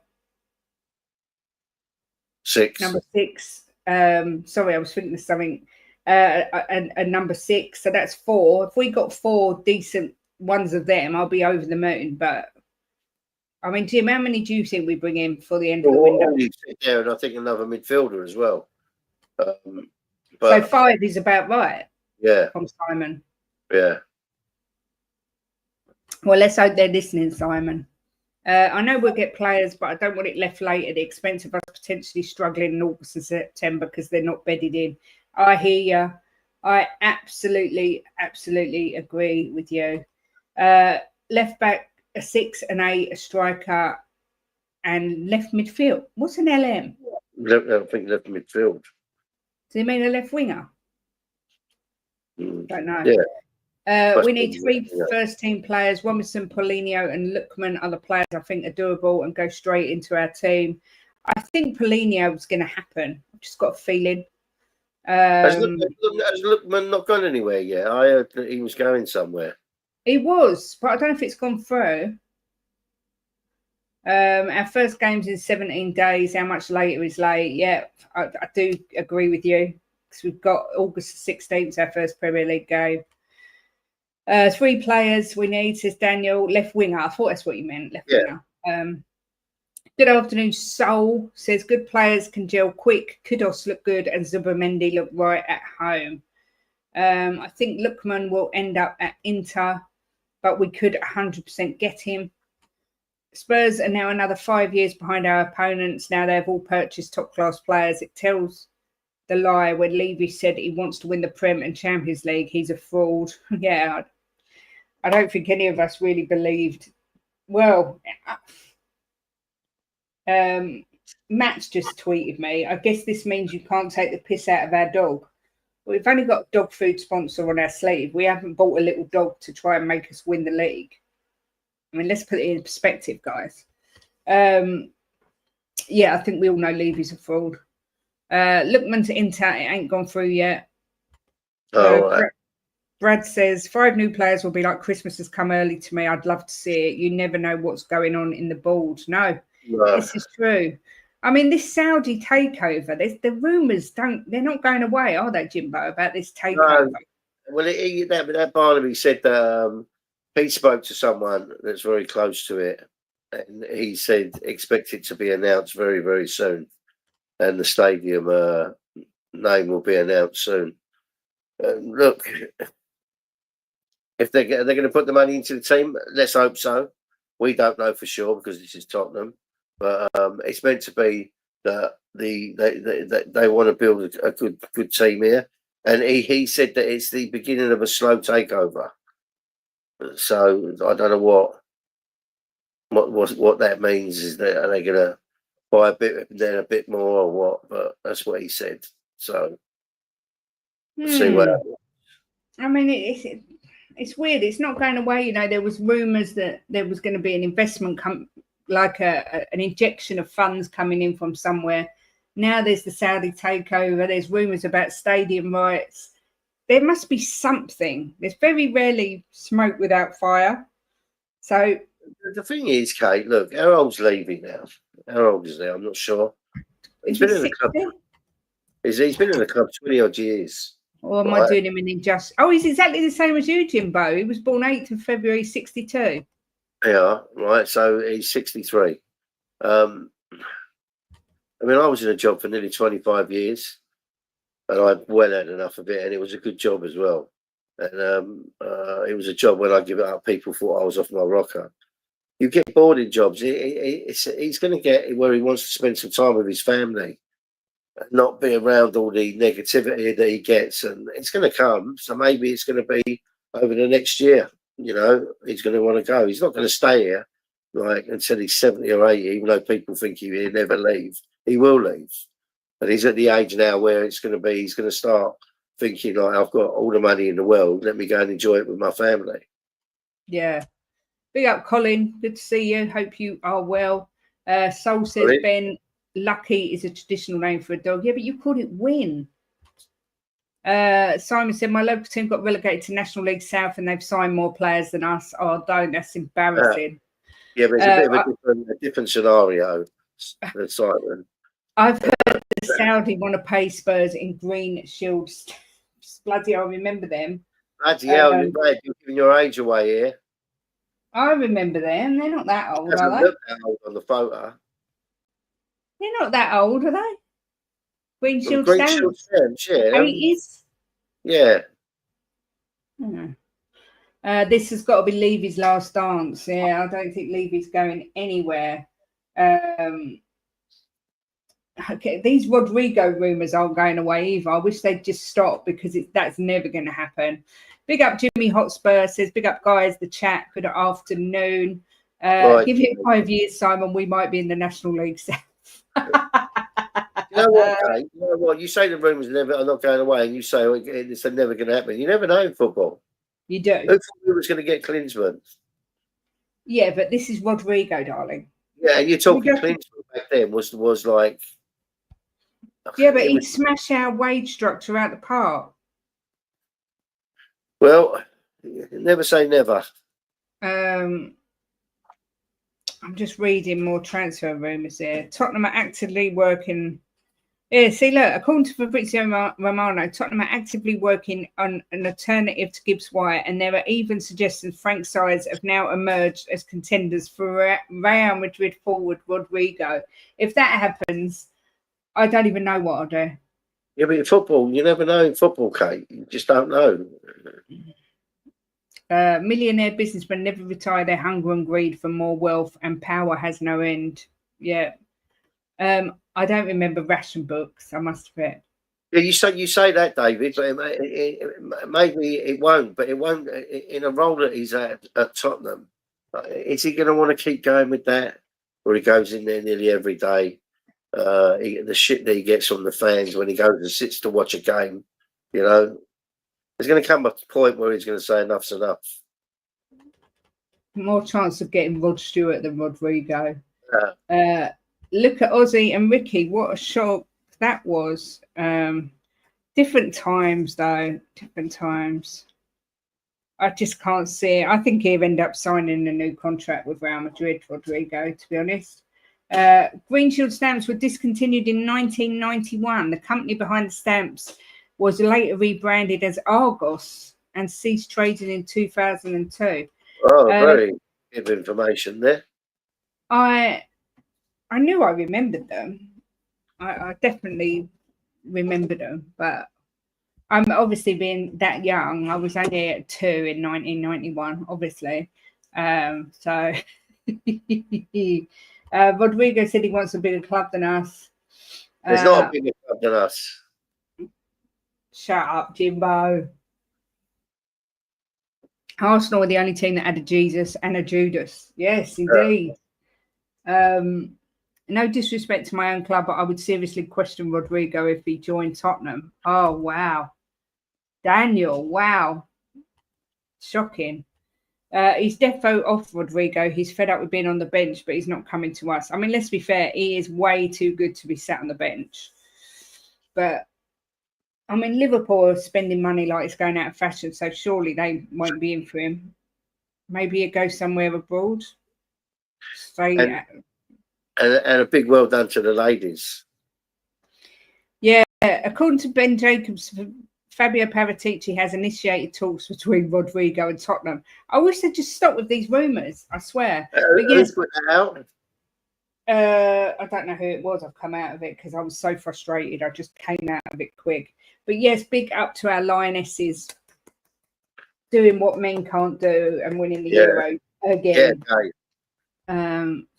6. Number 6. Sorry, I was thinking of something. A number 6. So that's 4. If we got 4 decent ones of them, I'll be over the moon. But I mean, Jim, how many do you think we bring in before the end of the window? Yeah, and I think another midfielder as well. So 5 is about right. Yeah. From Simon. Yeah. Well, let's hope they're listening, Simon. I know we'll get players, but I don't want it left late at the expense of us potentially struggling in August and September because they're not bedded in. I hear you. I absolutely agree with you. Left back, a 6 and 8, a striker, and left midfield. What's an LM? I think left midfield. Does it mean a left winger? Don't know. Yeah. We need 3 first-team players. Robinson, Paulinho, and Lookman are the players I think are doable and go straight into our team. I think Paulinho is going to happen. I've just got a feeling. Has Lookman not gone anywhere yet? I heard that he was going somewhere. He was, but I don't know if it's gone through. Our first game's in 17 days. How much later is late? Yeah, I do agree with you because we've got August 16th, our first Premier League game. 3 players we need, says Daniel. Left winger. I thought that's what you meant. Left winger. Good afternoon, Soul. Says good players can gel quick. Kudos look good and Zubamendi look right at home. I think Lookman will end up at Inter, but we could 100% get him. Spurs are now another 5 years behind our opponents. Now they've all purchased top-class players. It tells the lie when Levy said he wants to win the Prem and Champions League. He's a fraud. Yeah, I don't think any of us really believed. Well, Matt's just tweeted me. I guess this means you can't take the piss out of our dog. We've only got a dog food sponsor on our sleeve. We haven't bought a little dog to try and make us win the league. I mean, let's put it in perspective, guys. Yeah, I think we all know Levy's a fraud. Lookman to Inter, it ain't gone through yet. Brad says 5 new players will be like Christmas has come early to me. I'd love to see it. You never know what's going on in the board. No, this is true. I mean, this Saudi takeover, the rumours they're not going away, are they, Jimbo, about this takeover? No. Well, that Barnaby said that he spoke to someone that's very close to it, and he said expect it to be announced very, very soon, and the stadium name will be announced soon. Look, if they're going to put the money into the team, let's hope so. We don't know for sure because this is Tottenham, but it's meant to be that they want to build a good team here, and he said that it's the beginning of a slow takeover. So I don't know what that means. Is that are they going to buy a bit then a bit more or what? But that's what he said. So see what happens. I mean, it's weird. It's not going away. You know, there was rumours that there was going to be an investment like an injection of funds coming in from somewhere. Now there's the Saudi takeover. There's rumours about stadium rights. There must be something. There's very rarely smoke without fire. So the thing is, Kate, look, how old's Levy now? How old is he? I'm not sure. He's been in the club. He's been in the club 20 odd years. Or am I doing him an injustice? Oh, he's exactly the same as you, Jimbo. He was born 8th of February 62. Yeah, right. So he's 63. I mean, I was in a job for nearly 25 years. And I've well had enough of it, and it was a good job as well. And it was a job when I give it up, people thought I was off my rocker. You get bored in jobs. He's going to get where he wants to spend some time with his family, and not be around all the negativity that he gets. And it's going to come. So maybe it's going to be over the next year. You know, he's going to want to go. He's not going to stay here until he's 70 or 80, even though people think he'll never leave. He will leave. But he's at the age now where he's going to start thinking, like, I've got all the money in the world. Let me go and enjoy it with my family. Yeah. Big up, Colin. Good to see you. Hope you are well. Soul says, Colin? Ben, Lucky is a traditional name for a dog. Yeah, but you called it Win. Simon said, my local team got relegated to National League South and they've signed more players than us. Oh, don't. That's embarrassing. Yeah, but it's a bit of a different scenario. Simon. I've heard the Saudi want to pay Spurs in green shields. Bloody hell, I remember them. Bloody hell, you're giving your age away here. I remember them. They're not that old, are they? Look that old on the photo. They're not that old, are they? Green shield stamps, yeah. 80s? Yeah. This has got to be Levy's last dance. Yeah, I don't think Levy's going anywhere. Okay, these Rodrigo rumours aren't going away either. I wish they'd just stop because that's never going to happen. Big up Jimmy Hotspur says, big up guys, the chat, good afternoon. Give it 5 years, Simon, we might be in the National League South. You know what, Kate? You know what? You say the rumours are not going away and you say it's never going to happen. You never know in football. You do. Who thought we was going to get Klinsmann? Yeah, but this is Rodrigo, darling. Yeah, and you're talking Klinsmann back then was like... Yeah, but he'd smash our wage structure out the park. Well, never say never. I'm just reading more transfer rumours here. Tottenham are actively working... Yeah, see, look, according to Fabrizio Romano, Tottenham are actively working on an alternative to Gibbs White, and there are even suggestions Frank sides have now emerged as contenders for Real Madrid forward Rodrigo. If that happens, I don't even know what I'll do. Yeah, but in football, you never know in football, Kate. You just don't know. Millionaire businessmen never retire their hunger and greed for more wealth, and power has no end. Yeah. I don't remember ration books, I must admit. Yeah, you say that, David, but maybe it won't. But it won't in a role that he's at Tottenham. Is he going to want to keep going with that, or he goes in there nearly every day? The shit that he gets from the fans when he goes and sits to watch a game, you know, there's going to come a point where he's going to say enough's enough. More chance of getting Rod Stewart than Rodrigo. Look at Ozzy and Ricky. What a shock that was. Different times, though. Different times. I just can't see it. I think he'll end up signing a new contract with Real Madrid, Rodrigo, to be honest. Green Shield stamps were discontinued in 1991. The company behind the stamps was later rebranded as Argos and ceased trading in 2002. Oh, very good information there. I knew I remembered them. I definitely remember them, but I'm obviously being that young. I was only at 2 in 1991, obviously. So Rodrigo said he wants a bigger club than us. There's not a bigger club than us. Shut up, Jimbo. Arsenal were the only team that had a Jesus and a Judas. Yes, indeed. No disrespect to my own club, but I would seriously question Rodrigo if he joined Tottenham. Oh, wow. Daniel, wow. Shocking. He's defo off Rodrigo. He's fed up with being on the bench, but he's not coming to us. I mean, let's be fair. He is way too good to be sat on the bench. But, I mean, Liverpool are spending money like it's going out of fashion, so surely they won't be in for him. Maybe he'll go somewhere abroad. And a big well done to the ladies. Yeah, according to Ben Jacobs, Fabio Paratici has initiated talks between Rodrigo and Tottenham. I wish they'd just stop with these rumours, I swear. Who's put that out? I don't know who it was. I've come out of it because I was so frustrated. I just came out of it quick. But yes, big up to our Lionesses doing what men can't do and winning the Euro again. Yeah, okay.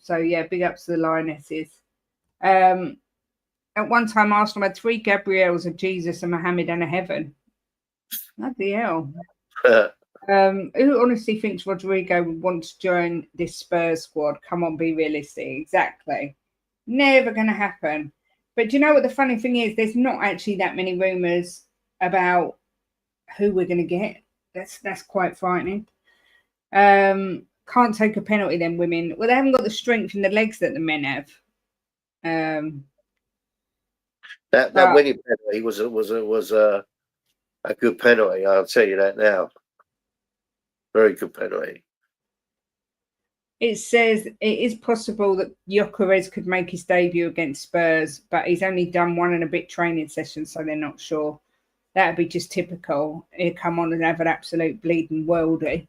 So yeah, big ups to the Lionesses. At one time, Arsenal had 3 Gabriels, a Jesus, a Mohammed, and a Heaven. Bloody hell. Who honestly thinks Rodrigo would want to join this Spurs squad? Come on, be realistic. Exactly. Never going to happen. But do you know what the funny thing is? There's not actually that many rumours about who we're going to get. That's quite frightening. Can't take a penalty then, women. Well, they haven't got the strength in the legs that the men have. That winning penalty was a good penalty. I'll tell you that now. Very good penalty. It says it is possible that Gyökeres could make his debut against Spurs, but he's only done 1 and a bit training sessions, so they're not sure. That'd be just typical. He'd come on and have an absolute bleeding worldie.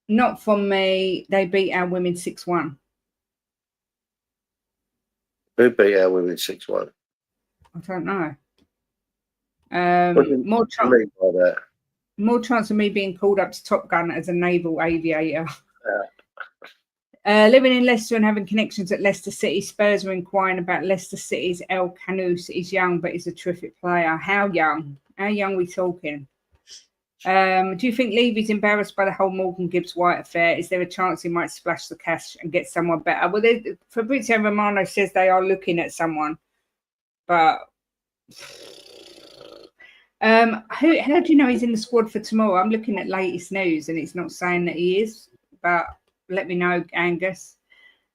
Not from me. They beat our women 6-1. Who beat our women 6-1? I don't know. More chance of me being called up to Top Gun as a naval aviator. Living in Leicester and having connections at Leicester City, Spurs are inquiring about Leicester City's El Canous. He's young, but he's a terrific player. How young? How young are we talking? Do you think Levy's embarrassed by the whole Morgan Gibbs-White affair? Is there a chance he might splash the cash and get someone better? Well, Fabrizio Romano says they are looking at someone, but how do you know he's in the squad for tomorrow? I'm looking at latest news and it's not saying that he is, but let me know, Angus.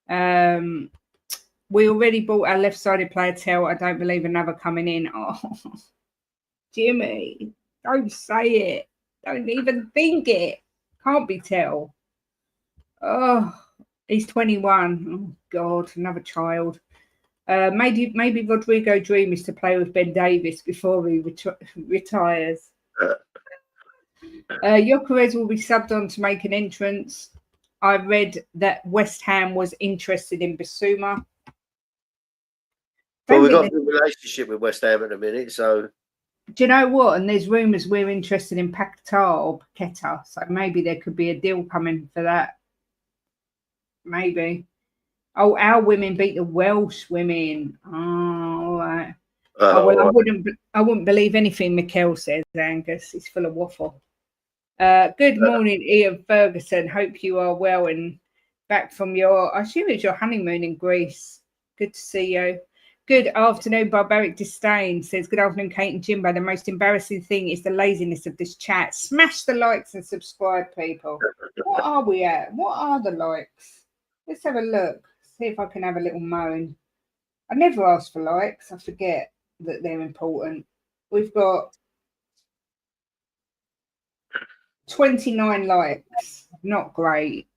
We already bought our left-sided player, Tell. I don't believe another coming in. Oh, Jimmy, don't say it. Don't even think it. Can't be Tell. Oh, he's 21. Oh, God, another child. Maybe Rodrigo dream is to play with Ben Davis before he retires. Gyökeres will be subbed on to make an entrance. I read that West Ham was interested in Bissouma. Well, we've got a good relationship with West Ham at the minute, so. Do you know what? And there's rumours we're interested in Paquetá or Paqueta, so maybe there could be a deal coming for that. Maybe. Oh, our women beat the Welsh women. Oh, all right. Well, I wouldn't believe anything Mikel says, Angus. He's full of waffle. Good morning, Ian Ferguson. Hope you are well and back from I assume it's your honeymoon in Greece. Good to see you. Good afternoon, Barbaric Disdain says, good afternoon, Kate and Jimbo. The most embarrassing thing is the laziness of this chat. Smash the likes and subscribe, people. What are we at? What are the likes? Let's have a look. See if I can have a little moan. I never ask for likes. I forget that they're important. We've got 29 likes. Not great.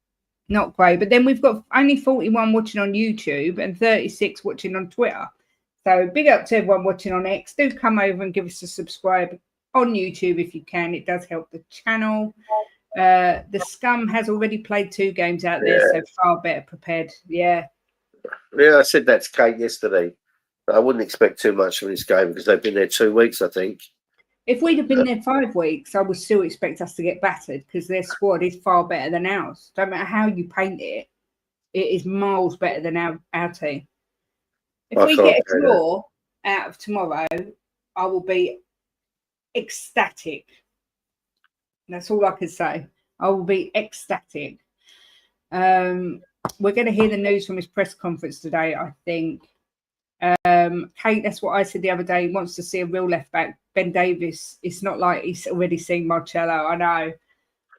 Not great. But then we've got only 41 watching on YouTube and 36 watching on Twitter. So big up to everyone watching on X. Do come over and give us a subscribe on YouTube if you can. It does help the channel. The Scum has already played 2 games out there, so far better prepared. Yeah, I said that to Kate yesterday. But I wouldn't expect too much from this game because they've been there 2 weeks, I think. If we'd have been there 5 weeks, I would still expect us to get battered because their squad is far better than ours. Don't matter how you paint it, it is miles better than our team. If we get a draw out of tomorrow, I will be ecstatic. That's all I can say. I will be ecstatic. We're going to hear the news from his press conference today, I think. Kate, that's what I said the other day. He wants to see a real left back. Ben Davis, it's not like he's already seen Marcello. I know.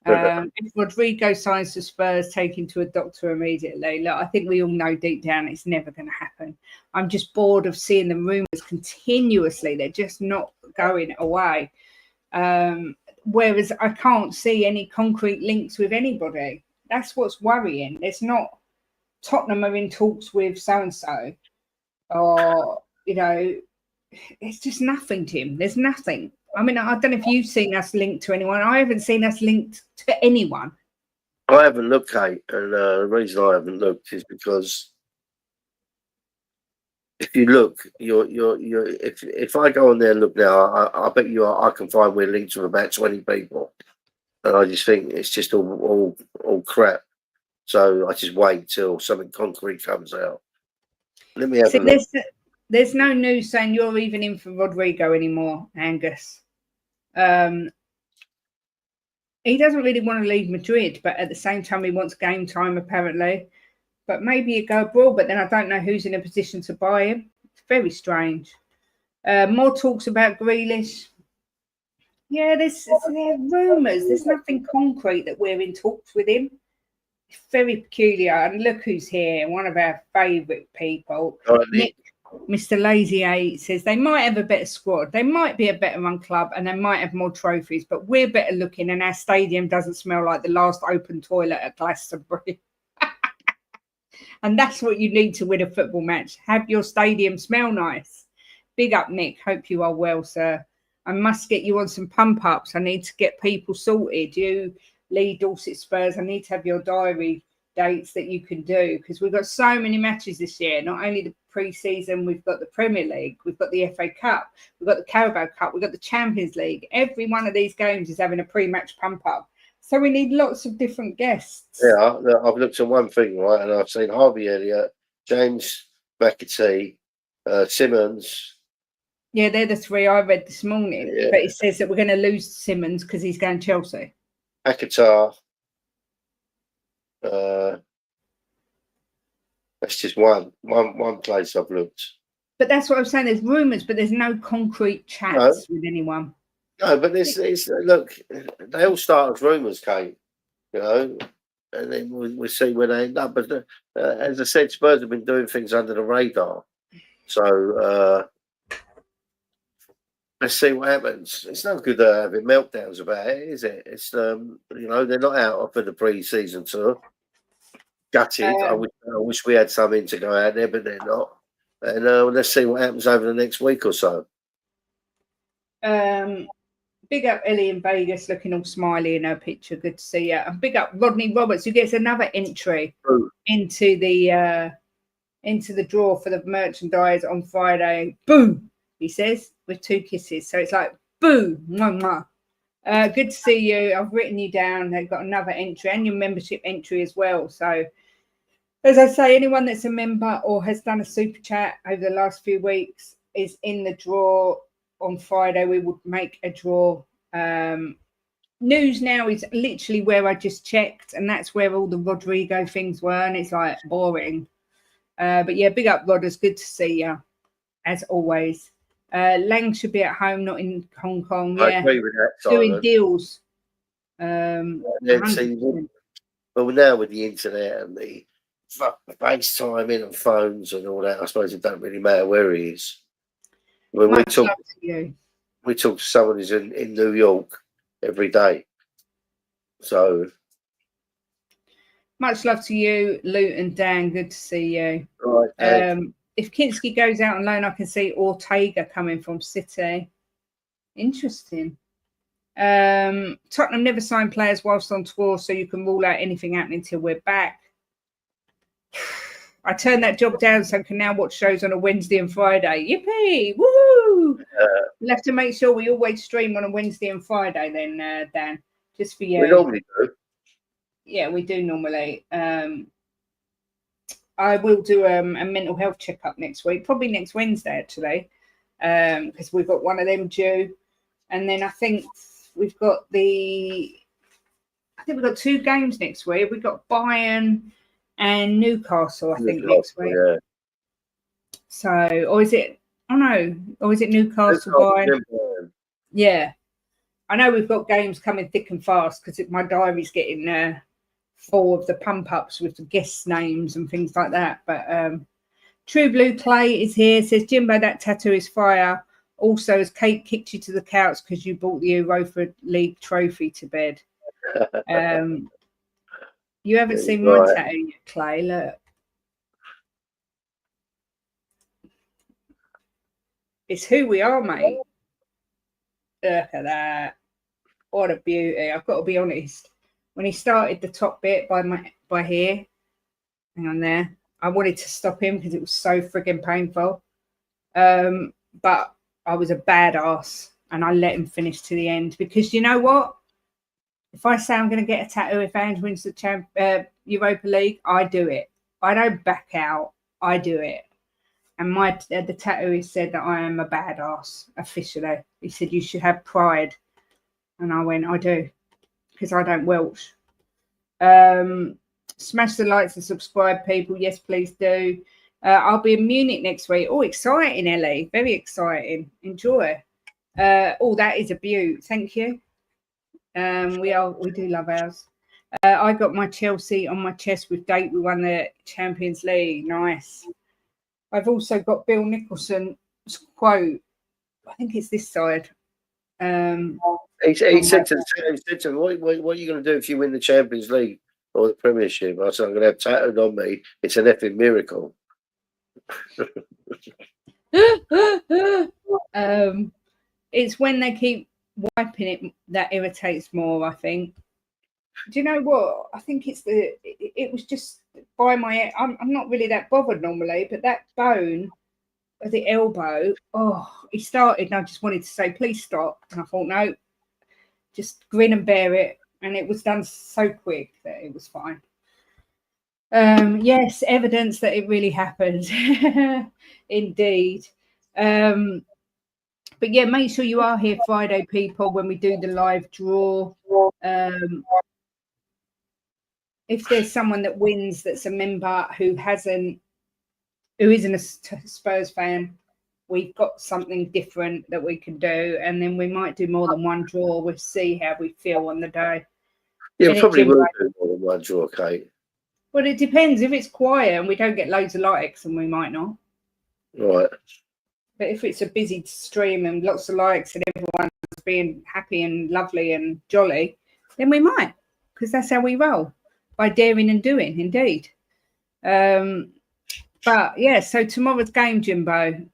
If Rodrigo signs to Spurs, take him to a doctor immediately. Look, I think we all know deep down it's never going to happen. I'm just bored of seeing the rumours continuously. They're just not going away. Whereas I can't see any concrete links with anybody. That's what's worrying. There's not Tottenham are in talks with so-and-so. Or, you know, it's just nothing, Jim. There's nothing. I mean, I don't know if you've seen us linked to anyone. I haven't seen us linked to anyone. I haven't looked, Kate, and the reason I haven't looked is because if you look, if I go on there and look now, I bet you I can find we're linked to about 20 people, and I just think it's just all crap. So I just wait till something concrete comes out. Let me have a look. There's no news saying you're even in for Rodrigo anymore, Angus. He doesn't really want to leave Madrid, but at the same time, he wants game time, apparently. But maybe he'd go abroad, but then I don't know who's in a position to buy him. It's very strange. More talks about Grealish. Yeah, there's rumours. There's nothing concrete that we're in talks with him. It's very peculiar. And look who's here, one of our favourite people. Mr. Lazy 8 says they might have a better squad. They might be a better run club and they might have more trophies, but we're better looking and our stadium doesn't smell like the last open toilet at Glastonbury. And that's what you need to win a football match. Have your stadium smell nice. Big up, Nick. Hope you are well, sir. I must get you on some pump ups. I need to get people sorted. You, Lee Dorset Spurs, I need to have your diary dates that you can do because we've got so many matches this year. Not only the pre-season, we've got the Premier League, we've got the FA Cup, we've got the Carabao Cup, we've got the Champions League. Every one of these games is having a pre-match pump up. So we need lots of different guests. Yeah, I've looked at one thing, right, and I've seen Harvey Elliott, James McAtee, Simmons. Yeah, they're the three I read this morning. Yeah. But it says that we're going to lose Simmons because he's going Chelsea. Akatar. That's just one place I've looked. But that's what I'm saying. There's rumours, but there's no concrete chats with anyone. No, but it's look, they all start as rumours, Kate. You know, and then we see where they end up. But as I said, Spurs have been doing things under the radar. So let's see what happens. It's no good having meltdowns about it, is it? It's you know, they're not out for the pre-season tour. Gutted. I wish we had something to go out there, but they're not. And let's see what happens over the next week or so. Big up Ellie in Vegas, looking all smiley in her picture. Good to see you. And big up Rodney Roberts, who gets another entry into the draw for the merchandise on Friday. Boom, he says, with 2 kisses. So it's like boom, mwah, mwah. Good to see you. I've written you down. They've got another entry and your membership entry as well. So as I say, anyone that's a member or has done a super chat over the last few weeks is in the draw. On Friday, we would make a draw. News now is literally where I just checked, and that's where all the Rodrigo things were, and it's like boring. But yeah, big up, Rod. It's good to see you, as always. Lang should be at home, not in Hong Kong. I agree with that, doing deals. But now with the internet and the FaceTiming and phones and all that, I suppose it don't really matter where he is. When we talk to someone who's in New York every day. So much love to you, Luke and Dan. Good to see you. Right, if Kinski goes out on loan, I can see Ortega coming from City. Interesting. Tottenham never sign players whilst on tour, so you can rule out anything happening till we're back. I turned that job down so I can now watch shows on a Wednesday and Friday. Yippee! Woo! We'll have to make sure we always stream on a Wednesday and Friday then, Dan. Just for you. We normally do. Yeah, we do normally. I will do a mental health checkup next week, probably next Wednesday actually, because we've got one of them due. And then I think we've got 2 games next week. We've got Bayern and Newcastle, I think, next week. Yeah. So, or is it Newcastle Bayern? Yeah. I know we've got games coming thick and fast because my diary's getting full of the pump-ups with the guest names and things like that. But True Blue Clay is here, says, Jimbo, that tattoo is fire. Also, has Kate kicked you to the couch because you brought the Europa League trophy to bed? You haven't seen my tattoo yet, Clay. Look. It's who we are, mate. Look at that. What a beauty. I've got to be honest. When he started the top bit by here, hang on there, I wanted to stop him because it was so frigging painful. But I was a badass and I let him finish to the end because you know what? If I say I'm going to get a tattoo if Ange wins the Europa League, I do it. I don't back out. I do it. And the tattooist said that I am a badass officially. He said, you should have pride. And I went, I do. Because I don't welch. Smash the likes and subscribe, people. Yes, please do. I'll be in Munich next week. Oh, exciting, Ellie. Very exciting. Enjoy. That is a beaut. Thank you. We do love ours. I got my Chelsea on my chest with date. We won the Champions League. Nice. I've also got Bill Nicholson's quote. I think it's this side. He said to him, what are you going to do if you win the Champions League or the Premiership? I said, I'm going to have tattooed on me, it's an effing miracle. It's when they keep wiping it that irritates more, I think. Do you know what? I think it was just by my, I'm not really that bothered normally, but that bone at the elbow, he started and I just wanted to say, please stop. And I thought, no, just grin and bear it. And it was done so quick that it was fine. Yes, evidence that it really happened. Indeed. But yeah, make sure you are here Friday, people, when we do the live draw. If there's someone that wins that's a member who isn't a Spurs fan, we've got something different that we can do, and then we might do more than one draw. We'll see how we feel on the day. Yeah, probably will do more than one draw, Kate. Well, it depends. If it's quiet and we don't get loads of likes, and we might not. Right. But if it's a busy stream and lots of likes and everyone's being happy and lovely and jolly, then we might, because that's how we roll, by daring and doing, indeed. But yeah, so tomorrow's game, Jimbo.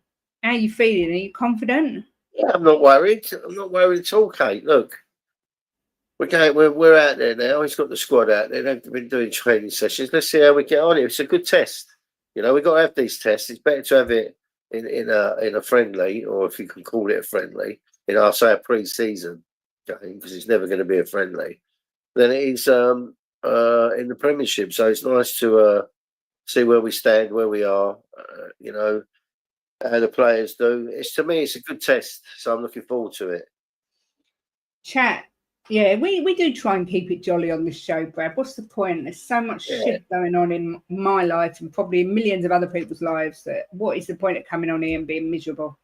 How are you feeling? Are you confident? Yeah, I'm not worried. I'm not worried at all, Kate. Look, we're out there now. He's got the squad out there. They've been doing training sessions. Let's see how we get on. It's a good test. You know, we've got to have these tests. It's better to have it in a friendly, or if you can call it a friendly, I'll say a pre-season game, because it's never going to be a friendly, than it is in the Premiership. So it's nice to see where we stand, where we are, you know, how the players do. To me, it's a good test, so I'm looking forward to it. Chat. Yeah, we do try and keep it jolly on this show, Brad. What's the point? There's so much shit going on in my life and probably in millions of other people's lives that what is the point of coming on here and being miserable?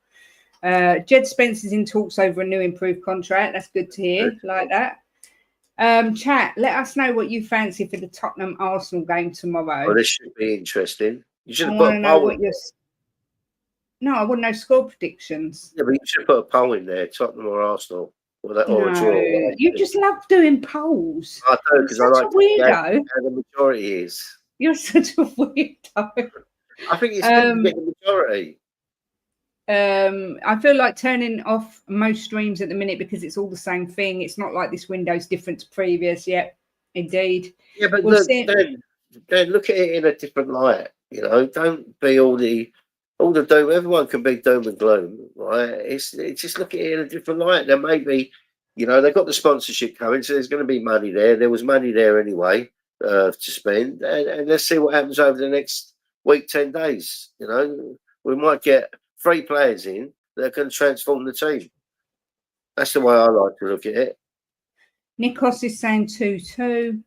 Jed Spencer's in talks over a new improved contract. That's good to hear. Like that. Chat, let us know what you fancy for the Tottenham Arsenal game tomorrow. Oh, this should be interesting. You should I have want put to a know poll what your... No, I want to know score predictions. Yeah, but you should put a poll in there, Tottenham or Arsenal, or a draw. You just love doing polls. I do, because I like a weirdo. How the majority is. You're such a weirdo. I think it's good to get the majority. I feel like turning off most streams at the minute because it's all the same thing. It's not like this window's different to previous yet. Indeed. Yeah, but then look at it in a different light. You know, don't be all the doom. Everyone can be doom and gloom, right? It's just look at it in a different light. There may be, you know, they've got the sponsorship coming, so there's going to be money there. There was money there anyway to spend, and let's see what happens over the next week, 10 days. You know, we might get 3 players in that are going to transform the team. That's the way I like to look at it. Nikos is saying 2-2.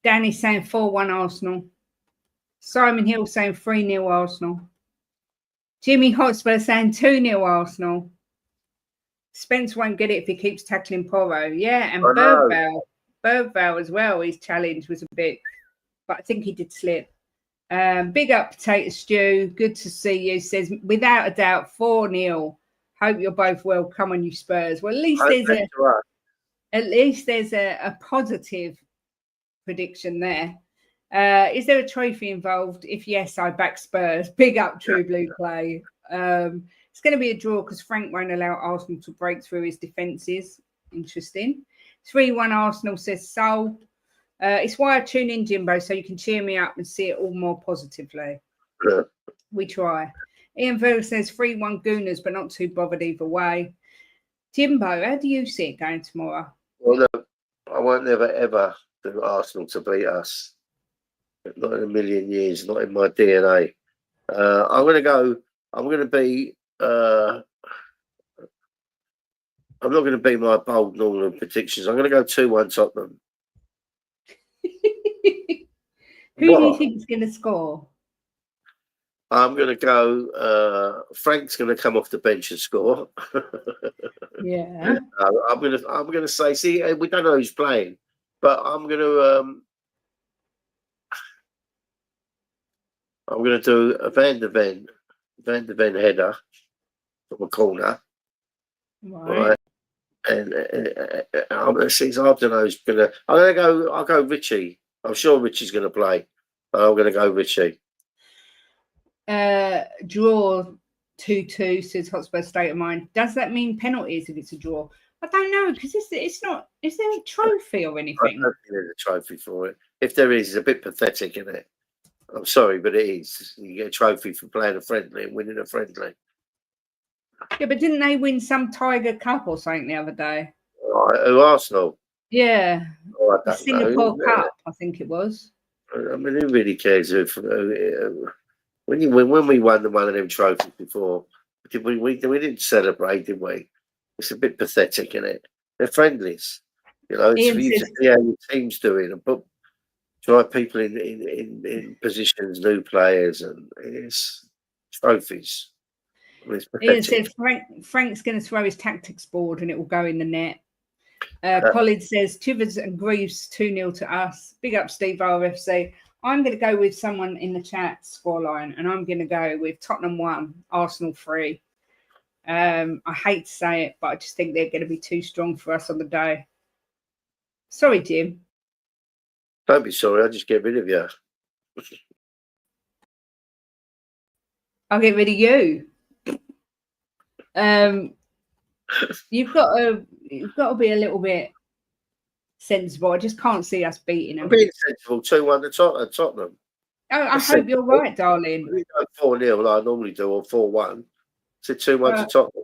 Danny's saying 4-1 Arsenal. Simon Hill saying 3-0 Arsenal. Jimmy Hotspur saying 2-0 Arsenal. Spence won't get it if he keeps tackling Porro. Yeah, and Bergvall as well. His challenge was a bit, but I think he did slip. Big up Potato Stew. Good to see you. Says without a doubt 4-0. Hope you're both well. Come on, you Spurs. Well, at least there's a positive prediction there. Is there a trophy involved? If yes, I back Spurs. Big up True Blue Clay. It's going to be a draw because Frank won't allow Arsenal to break through his defences. Interesting. 3-1 Arsenal, says Sol. It's why I tune in, Jimbo, so you can cheer me up and see it all more positively. Yeah. We try. Ian Villa says 3-1 Gooners, but not too bothered either way. Jimbo, how do you see it going tomorrow? Well, look, I won't never, ever do Arsenal to beat us. Not in a million years, not in my DNA. I'm going to be, I'm not going to be my bold normal predictions. I'm going to go 2-1 Tottenham. Who do you think is going to score? I'm going to go. Frank's going to come off the bench and score. Yeah. I'm going to say. See, we don't know who's playing, but I'm going to. I'm going to do a Van de Ven header from a corner. Right. And I don't know who's going to. I'll go Richie. I'm sure Richie's going to play, but I'm going to go Richie. Draw 2-2, says Hotspur State of Mind. Does that mean penalties if it's a draw? I don't know, because it's not. Is there a trophy or anything? I don't think there's a trophy for it. If there is, it's a bit pathetic, isn't it? I'm sorry, but it is. You get a trophy for playing a friendly and winning a friendly. Yeah, but didn't they win some Tiger Cup or something the other day? Who, Arsenal? Yeah. Oh, The Singapore Cup, I think it was. I mean, who really cares when we won one of them trophies before? We didn't celebrate, did we? It's a bit pathetic, isn't it? They're friendlies, you know. It's for you to see how your team's doing and put drive people in positions, new players, and it's trophies. I mean, it's Ian said Frank's going to throw his tactics board and it will go in the net. Colin says Chivers and Greaves 2-0 to us. Big up Steve RFC. I'm going to go with someone in the chat scoreline, and I'm going to go with Tottenham 1, Arsenal 3. I hate to say it, but I just think they're going to be too strong for us on the day. Sorry, Jim. Don't be sorry. I'll just get rid of you. I'll get rid of you. You've got to be a little bit sensible. I just can't see us beating them. I'm being sensible. 2-1 to Tottenham. Oh, I hope you're right, darling. We go 4-0 like I normally do, or 4-1. So 2-1 to Tottenham.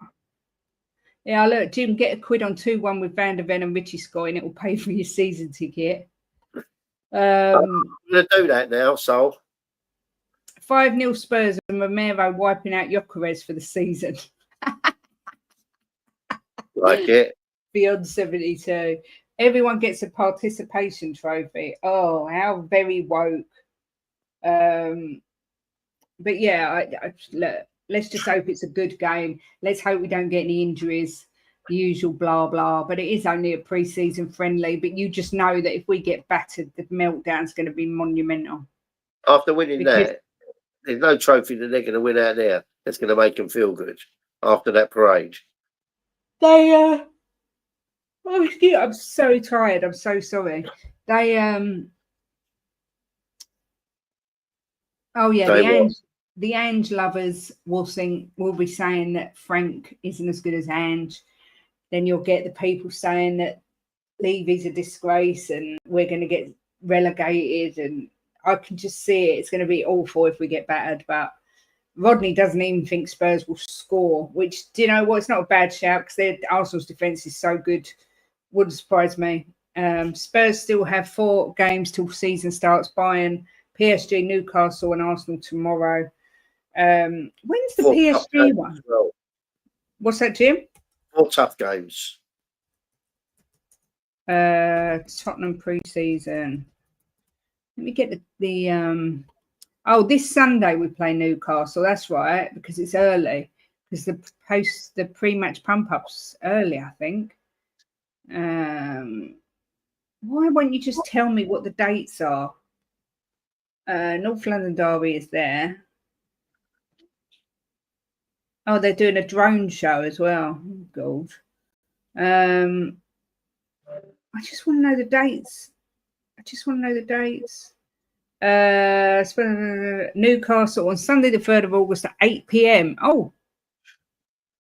Yeah, look, Jim, get a quid on 2-1 with Van der Ven and Richie Scott, and it will pay for your season ticket. I'm going to do that now, so. 5-0 Spurs and Romero wiping out Gyökeres for the season. Like it. Beyond 72. Everyone gets a participation trophy. Oh, how very woke. But yeah, look, let's just hope it's a good game. Let's hope we don't get any injuries. The usual blah, blah. But it is only a pre-season friendly. But you just know that if we get battered, the meltdown's going to be monumental. After winning that, there's no trophy that they're going to win out there that's going to make them feel good after that parade. I'm so tired. I'm so sorry. The Ange lovers will be saying that Frank isn't as good as Ange. Then you'll get the people saying that Levy's a disgrace and we're going to get relegated. And I can just see it. It's going to be awful if we get battered. But Rodney doesn't even think Spurs will score, which, do you know what? It's not a bad shout because Arsenal's defence is so good. Wouldn't surprise me. Spurs still have 4 games till season starts. Bayern, PSG, Newcastle and Arsenal tomorrow. When's the PSG one? Well. What's that, Jim? 4 tough games. Tottenham pre-season. Let me get the this Sunday we play Newcastle. That's right, because it's early. Because the pre-match pump-up's early, I think. Why won't you just tell me what the dates are? North London Derby is there. Oh, they're doing a drone show as well. Oh, God. I just want to know the dates. Newcastle on Sunday, the 3rd of August at 8 p.m. Oh,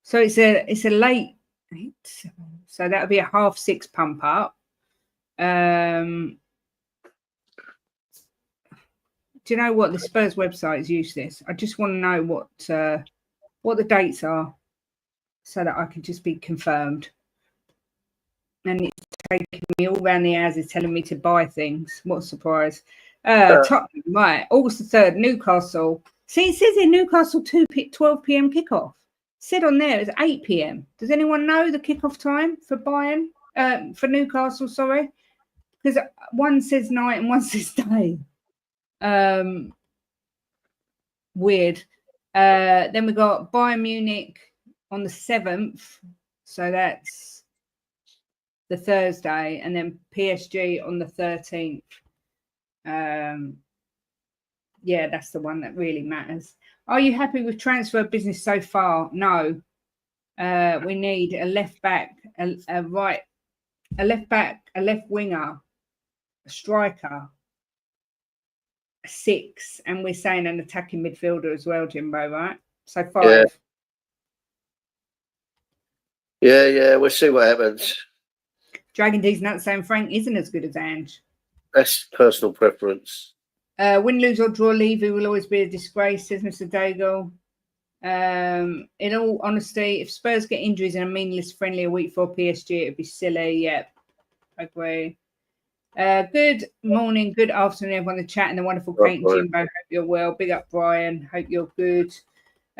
so it's a late. So that'll be a 6:30 pump up. Do you know what? The Spurs website is useless. I just want to know what the dates are so that I can just be confirmed. And it's taking me all around the houses telling me to buy things. What a surprise. Tottenham, right. August the 3rd, Newcastle. See, it says in Newcastle 12 p.m. kickoff. It said on there it's 8 p.m. Does anyone know the kickoff time for Bayern? For Newcastle, sorry. Because one says night and one says day. Weird. Then we got Bayern Munich on the 7th. So that's the Thursday. And then PSG on the 13th. Yeah, that's the one that really matters. Are you happy with transfer business so far? No. We need a left back, a left back, a left winger, a striker, a 6, and we're saying an attacking midfielder as well, Jimbo, right? So 5. Yeah, we'll see what happens. Dragon D's not saying Frank isn't as good as Ange. That's personal preference. Win, lose or draw, Levy will always be a disgrace, says Mr. Daigle. In all honesty, if Spurs get injuries in a meaningless friendly a week for PSG, it'd be silly. Yep, I agree. Good morning, good afternoon, everyone in the chat, and the wonderful Kate and Jimbo. Hope you're well. Big up, Brian. Hope you're good.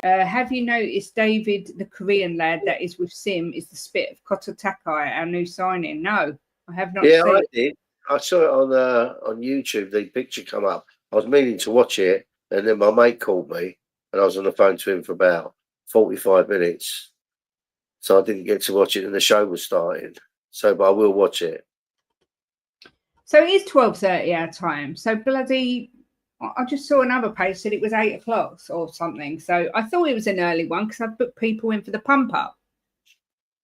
Have you noticed David, the Korean lad that is with Sim, is the spit of Koto Takai, our new signing? No, I have not seen I did. I saw it on YouTube. The picture come up. I was meaning to watch it, and then my mate called me, and I was on the phone to him for about 45 minutes. So I didn't get to watch it, and the show was starting. So, but I will watch it. So it is 12:30 our time. So bloody, I just saw another page said it was 8 o'clock or something. So I thought it was an early one because I've booked people in for the pump up.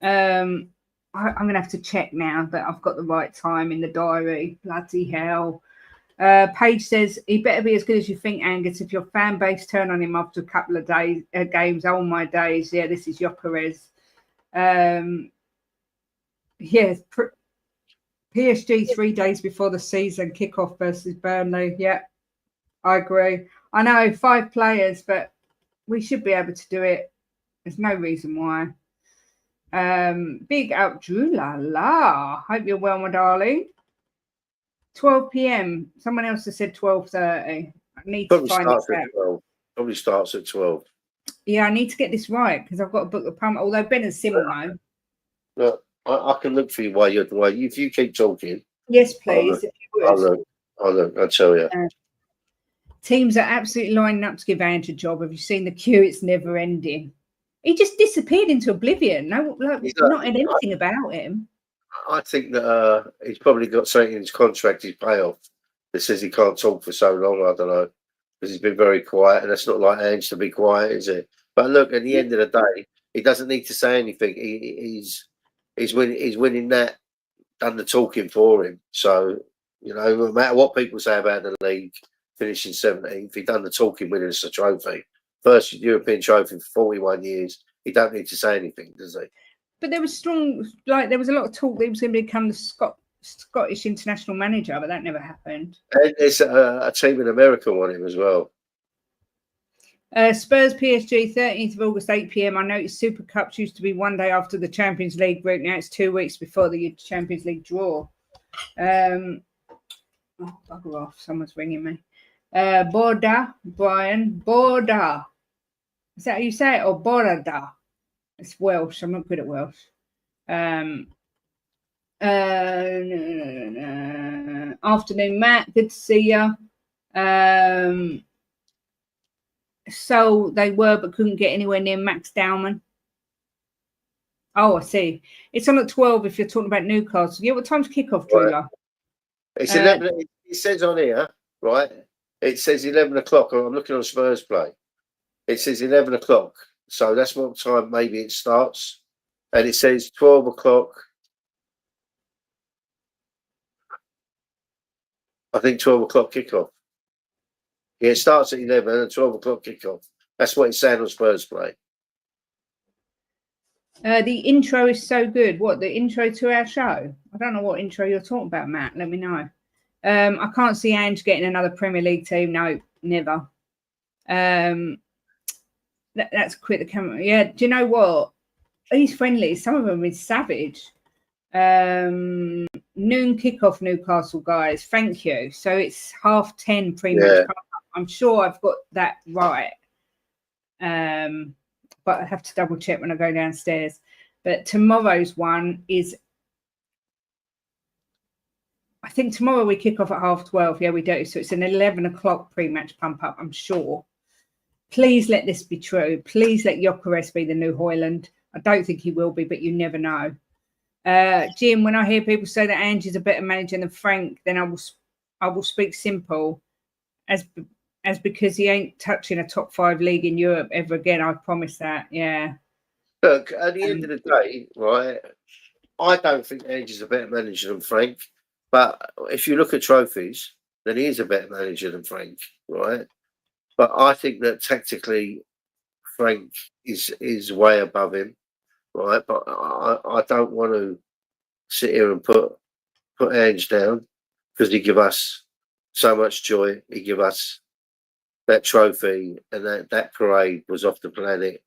I'm going to have to check now that I've got the right time in the diary. Bloody hell. Paige says, he better be as good as you think, Angus. If your fan base turn on him after a couple of days, games, oh my days. Yeah, this is Gyökeres. Yes, PSG 3 days before the season kickoff versus Burnley. Yeah, I agree. I know 5 players, but we should be able to do it. There's no reason why. Big up, Drew La La. Hope you're well, my darling. 12 p.m. Someone else has said 12:30. I need to find it. Probably starts at 12. Yeah, I need to get this right because I've got to book the pump. Although Ben and Sim will know. Look, I can look for you while if you keep talking. Yes, please. If you would. I'll look. I'll tell you. Teams are absolutely lining up to give Ange a job. Have you seen the queue? It's never ending. He just disappeared into oblivion. No, not had anything about him. I think that he's probably got something in his contract, his payoff, that says he can't talk for so long. I don't know, because he's been very quiet, and it's not like Ange to be quiet, is it? But look, at the end of the day, he doesn't need to say anything. He's winning that, done the talking for him. So, no matter what people say about the league finishing 17th, he done the talking, winning us a trophy. First European trophy for 41 years. He don't need to say anything, does he? But there was there was a lot of talk that he was going to become the Scottish international manager, but that never happened. And there's a team in America want him as well. Spurs PSG, 13th of August, 8 p.m. I noticed Super Cups used to be one day after the Champions League group. Now it's 2 weeks before the Champions League draw. Oh, bugger off. Someone's ringing me. Borda, Brian. Borda. Is that how you say it? Or Borda? It's Welsh. I'm not good at Welsh. Afternoon, Matt. Good to see you. So they were, but couldn't get anywhere near Max Dowman. Oh, I see. It's on at 12 if you're talking about Newcastle. Yeah, what time's kickoff, Drew? Right. It's 11. It says on here, right? It says 11 o'clock. I'm looking on Spurs play. It says 11 o'clock. So that's what time maybe it starts. And it says 12 o'clock. I think 12 o'clock kickoff. Yeah, it starts at 11 and 12 o'clock kickoff. That's what it's saying on Spurs play. The intro is so good. What, the intro to our show? I don't know what intro you're talking about, Matt. Let me know. I can't see Ange getting another Premier League team. No, never. That's quit the camera. Yeah, do you know what? These friendlies, some of them is savage. Noon kickoff, Newcastle, guys. Thank you. So it's 10:30 pre-match. Yeah. I'm sure I've got that right. But I have to double check when I go downstairs. But tomorrow's one is, I think tomorrow we kick off at 12:30. Yeah, we do. So it's an 11 o'clock pre-match pump up, I'm sure. Please let this be true. Please let Gyökeres be the new Hoyland. I don't think he will be, but you never know. Jim, when I hear people say that Ange is a better manager than Frank, then I will speak simple. As as because he ain't touching a top 5 league in Europe ever again. I promise that. Yeah. Look, at the end of the day, right, I don't think Ange is a better manager than Frank. But if you look at trophies, then he is a better manager than Frank, right? But I think that tactically, Frank is way above him, right? But I don't want to sit here and put Ange down because he give us so much joy. He give us that trophy, and that parade was off the planet.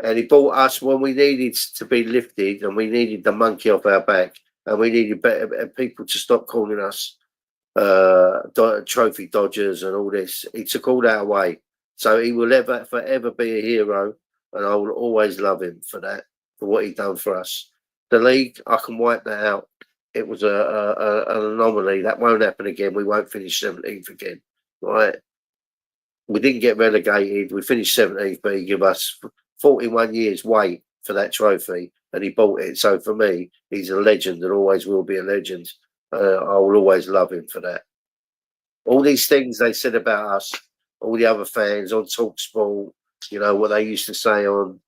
And he bought us when we needed to be lifted, and we needed the monkey off our back, and we needed better people to stop calling us trophy dodgers and all this. He took all that away, so he will forever be a hero, and I will always love him for that, for what he done for us. The league, I can wipe that out. It was an anomaly. That won't happen again. We won't finish 17th again, right? We didn't get relegated. We finished 17th, but he gave us 41 years wait for that trophy, and he bought it. So for me, he's a legend and always will be a legend. I will always love him for that. All these things they said about us, all the other fans on TalkSport, you know, what they used to say on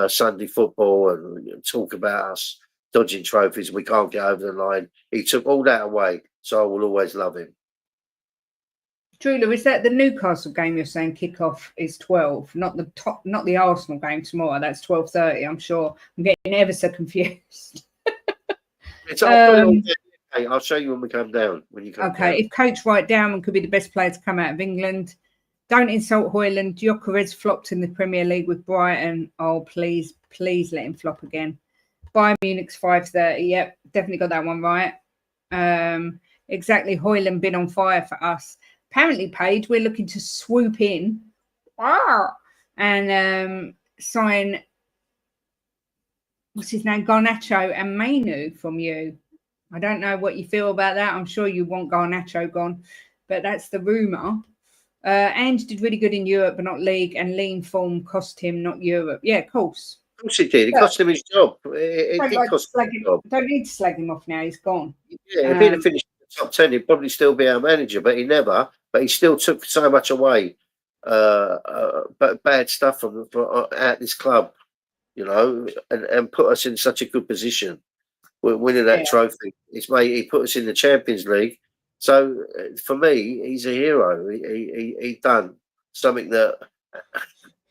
Sunday football and talk about us dodging trophies, we can't get over the line. He took all that away, so I will always love him. Drula, is that the Newcastle game you're saying kickoff is 12, not the Arsenal game tomorrow? That's 12:30. I'm sure. I'm getting ever so confused. I'll show you when we come down. When you come okay, down. if Coach Wright Downman could be the best player to come out of England, don't insult Højlund. Gyökeres flopped in the Premier League with Brighton. Oh, please let him flop again. Bayern Munich's 5:30. Yep, definitely got that one right. Exactly. Højlund been on fire for us. Apparently, Paige, we're looking to swoop in and sign, what's his name, Garnacho and Mainu from you. I don't know what you feel about that. I'm sure you want Garnacho gone, but that's the rumour. Ange did really good in Europe, but not league, and lean form cost him, not Europe. Yeah, of course. Of course it did. It cost him his job. It did cost him his job. Don't need to slag him off now. He's gone. Yeah, if he'd have finished in the top 10, he'd probably still be our manager, but he never. But he still took so much away, but bad stuff from at this club, you know, and put us in such a good position. We're winning that trophy. He put us in the Champions League. So for me, he's a hero. He done something that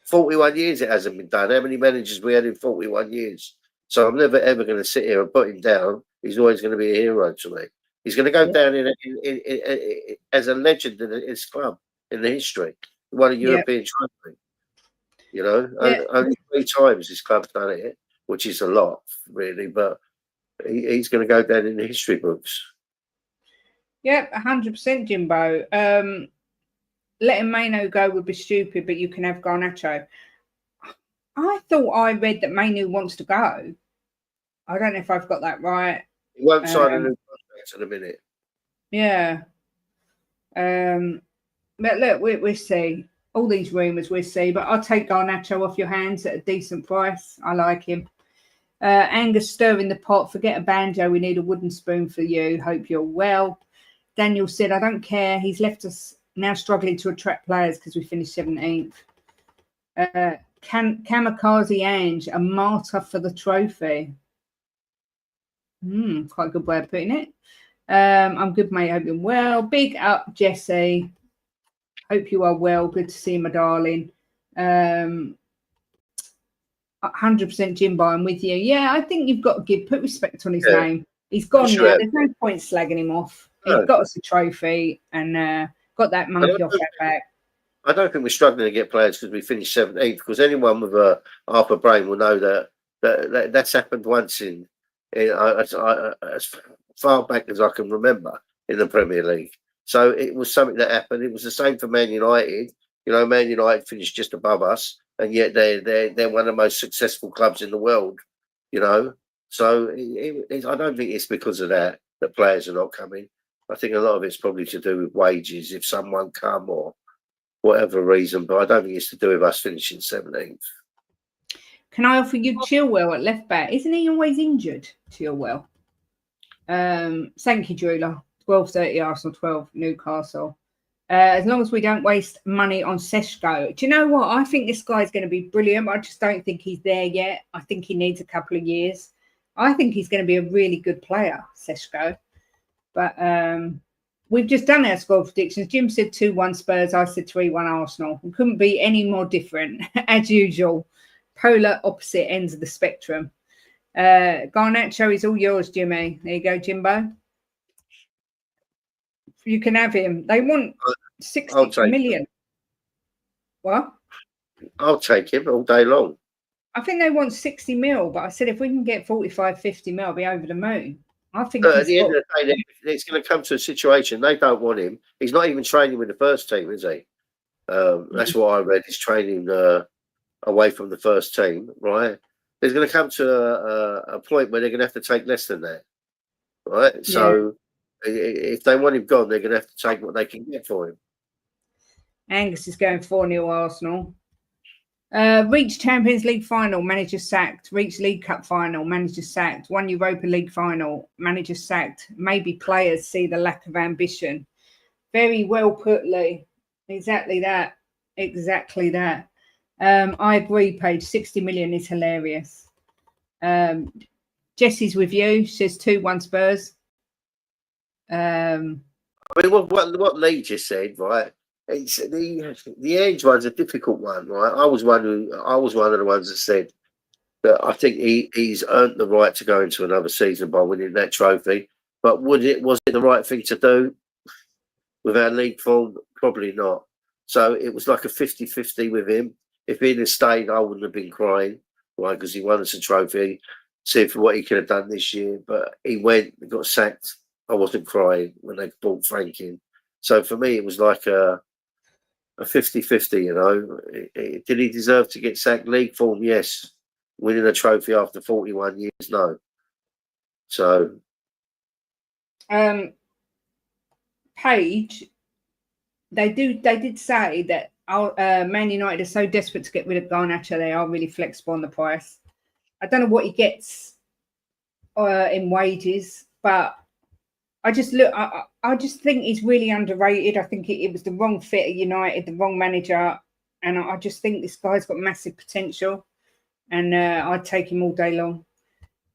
41 years it hasn't been done. How many managers we had in 41 years? So I'm never ever going to sit here and put him down. He's always going to be a hero to me. He's going to go down as a legend in his club, in the history. He won a European trophy. You know, only 3 times his club's done it, which is a lot, really. But he's going to go down in the history books. Yep, 100%, Jimbo. Letting Mainu go would be stupid, but you can have Garnacho. I thought I read that Mainu wants to go. I don't know if I've got that right. He won't sign a new contract in a minute. Yeah. But look, we'll see. All these rumours, we'll see. But I'll take Garnacho off your hands at a decent price. I like him. Angus, stir in the pot. Forget a banjo. We need a wooden spoon for you. Hope you're well. Daniel said, I don't care. He's left us now struggling to attract players because we finished 17th. Kamikaze Ange, a martyr for the trophy. Quite a good way of putting it. I'm good, mate. Hope you're well. Big up, Jesse. Hope you are well. Good to see you, my darling. 100% Jimbo, I'm with you. Yeah, I think you've got to put respect on his name. He's gone now. There's no point slagging him off. He's got us a trophy and got that monkey off our back. I don't think we're struggling to get players because we finished 17th, because anyone with a half a brain will know that's happened once in as far back as I can remember in the Premier League. So it was something that happened. It was the same for Man United. You know, Man United finished just above us, and yet they're one of the most successful clubs in the world. You know, so I don't think it's because of that players are not coming. I think a lot of it's probably to do with wages, if someone come or whatever reason, but I don't think it's to do with us finishing 17th. Can I offer you Chilwell at left back? Isn't he always injured, Chilwell? Thank you, Drula. 12:30 Arsenal, 12 Newcastle. As long as we don't waste money on Seshko. Do you know what? I think this guy's going to be brilliant. I just don't think he's there yet. I think he needs a couple of years. I think he's going to be a really good player, Seshko. But we've just done our score predictions. Jim said 2-1 Spurs. I said 3-1 Arsenal. We couldn't be any more different, as usual. Polar opposite ends of the spectrum. Garnacho is all yours, Jimmy. There you go, Jimbo. You can have him. They want 60 million. Him. What? I'll take him all day long. I think they want 60 mil, but I said if we can get 45, 50 mil, I'll be over the moon. I think at the end of the day, it's going to come to a situation they don't want him. He's not even training with the first team, is he? That's what I read. He's training away from the first team, right? There's going to come to a point where they're going to have to take less than that, right? Yeah. So if they want him gone, they're going to have to take what they can get for him. Angus is going 4-0 Arsenal. Reach Champions League final, manager sacked. Reach League Cup final, manager sacked. Won Europa League final, manager sacked. Maybe players see the lack of ambition. Very well put, Lee. Exactly that. Exactly that. I agree, Paige. 60 million is hilarious. Jesse's with you. Says 2-1 Spurs. I mean, what Lee just said, right? It's the age one's a difficult one, right? I was one of the ones that said that I think he's earned the right to go into another season by winning that trophy. But was it the right thing to do with our league form? Probably not. So it was like a 50-50 with him. If he'd have stayed, I wouldn't have been crying, right? Because he won us a trophy. See for what he could have done this year, but he went and got sacked. I wasn't crying when they brought Frank in. So for me, it was like a 50-50, you know. Did he deserve to get sacked? League form, yes. Winning a trophy after 41 years, no. So, Paige, they did say that our Man United are so desperate to get rid of Garnacho, they are really flexible on the price. I don't know what he gets in wages, but I just think he's really underrated. I think it was the wrong fit at United, the wrong manager, and I just think this guy's got massive potential, and I'd take him all day long.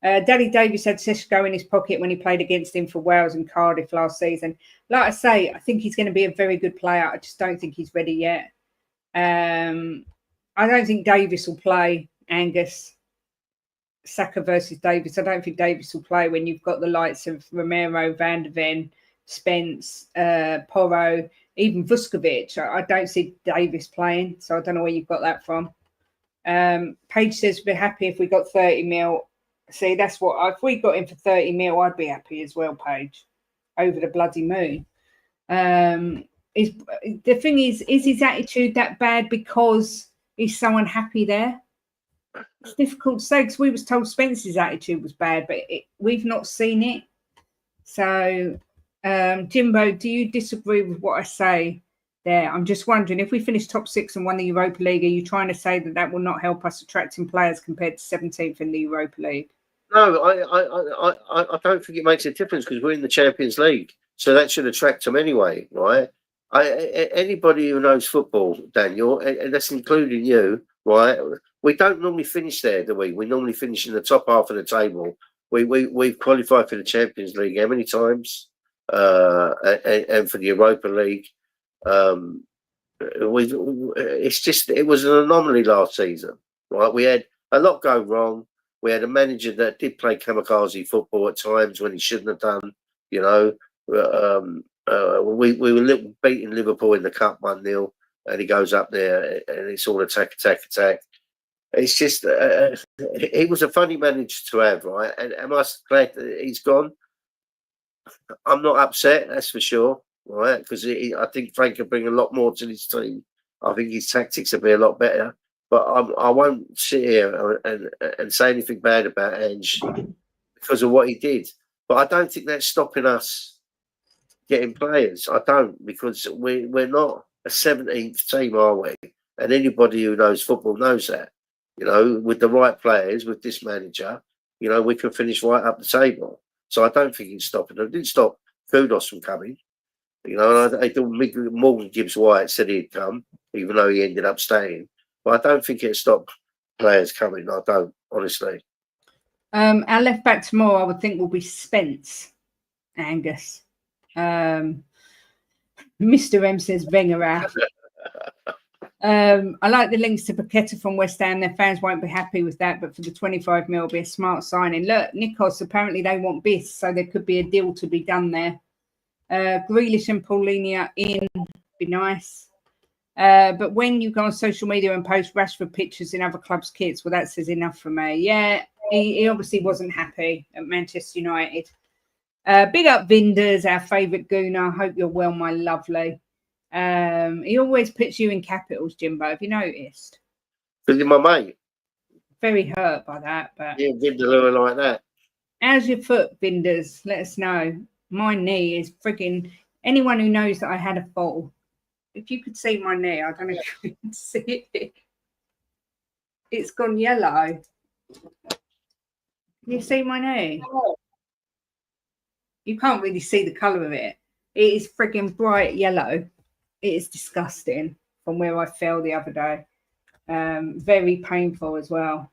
Daddy Davis had Seshko in his pocket when he played against him for Wales and Cardiff last season. Like I say, I think he's going to be a very good player. I just don't think he's ready yet. I don't think Davis will play, Angus. Saka versus Davis. I don't think Davis will play when you've got the likes of Romero, Van de Ven, Spence, Porro, even Vuskovic. I don't see Davis playing, so I don't know where you've got that from. Paige says we're happy if we got 30 mil. See, that's what if we got him for 30 mil, I'd be happy as well, Paige. Over the bloody moon. The thing is his attitude that bad because he's so unhappy there? It's difficult to say because we was told Spence's attitude was bad, but we've not seen it. So, Jimbo, do you disagree with what I say there? I'm just wondering, if we finish top 6 and won the Europa League, are you trying to say that will not help us attracting players compared to 17th in the Europa League? No, I don't think it makes a difference because we're in the Champions League. So that should attract them anyway, right? Anybody who knows football, Daniel, and that's including you, right? We don't normally finish there, do we? We normally finish in the top half of the table. We've qualified for the Champions League how many times? And for the Europa League. It was an anomaly last season, right? We had a lot go wrong. We had a manager that did play kamikaze football at times when he shouldn't have done, you know. We were beating Liverpool in the Cup 1-0, and he goes up there and it's all attack. It's just, he was a funny manager to have, right? And am I glad that he's gone? I'm not upset, that's for sure, right? Because I think Frank can bring a lot more to this team. I think his tactics will be a lot better. But I won't sit here and say anything bad about Ange because of what he did. But I don't think that's stopping us getting players. I don't, because we're not a 17th team, are we? And anybody who knows football knows that. You know, with the right players, with this manager, you know, we can finish right up the table. So I don't think it's stopping them. It didn't stop Kudos from coming. You know, and I don't. Morgan Gibbs White said he'd come, even though he ended up staying. But I don't think it stopped players coming. I don't, honestly. Our left back tomorrow, I would think, will be Spence Angus. Mr. M says Wenger out. I like the links to Paqueta from West Ham. Their fans won't be happy with that, but for the 25 mil, it'll be a smart signing. Look, Nikos, apparently they want Biss, so there could be a deal to be done there. Grealish and Paulinia in, be nice. But when you go on social media and post Rashford pictures in other clubs' kits, well, that says enough for me. Yeah, he obviously wasn't happy at Manchester United. Big up Vinders, our favourite gooner. Hope you're well, my lovely. He always puts you in capitals, Jimbo. Have you noticed? Because you're my mate. Very hurt by that. But yeah, Vindaloo like that. How's your foot, Vinders? Let us know. My knee is frigging. Anyone who knows that I had a fall, if you could see my knee, I don't know if you can see it. It's gone yellow. Can you see my knee? You can't really see the colour of it. It is frigging bright yellow. It is disgusting from where I fell the other day. Very painful as well.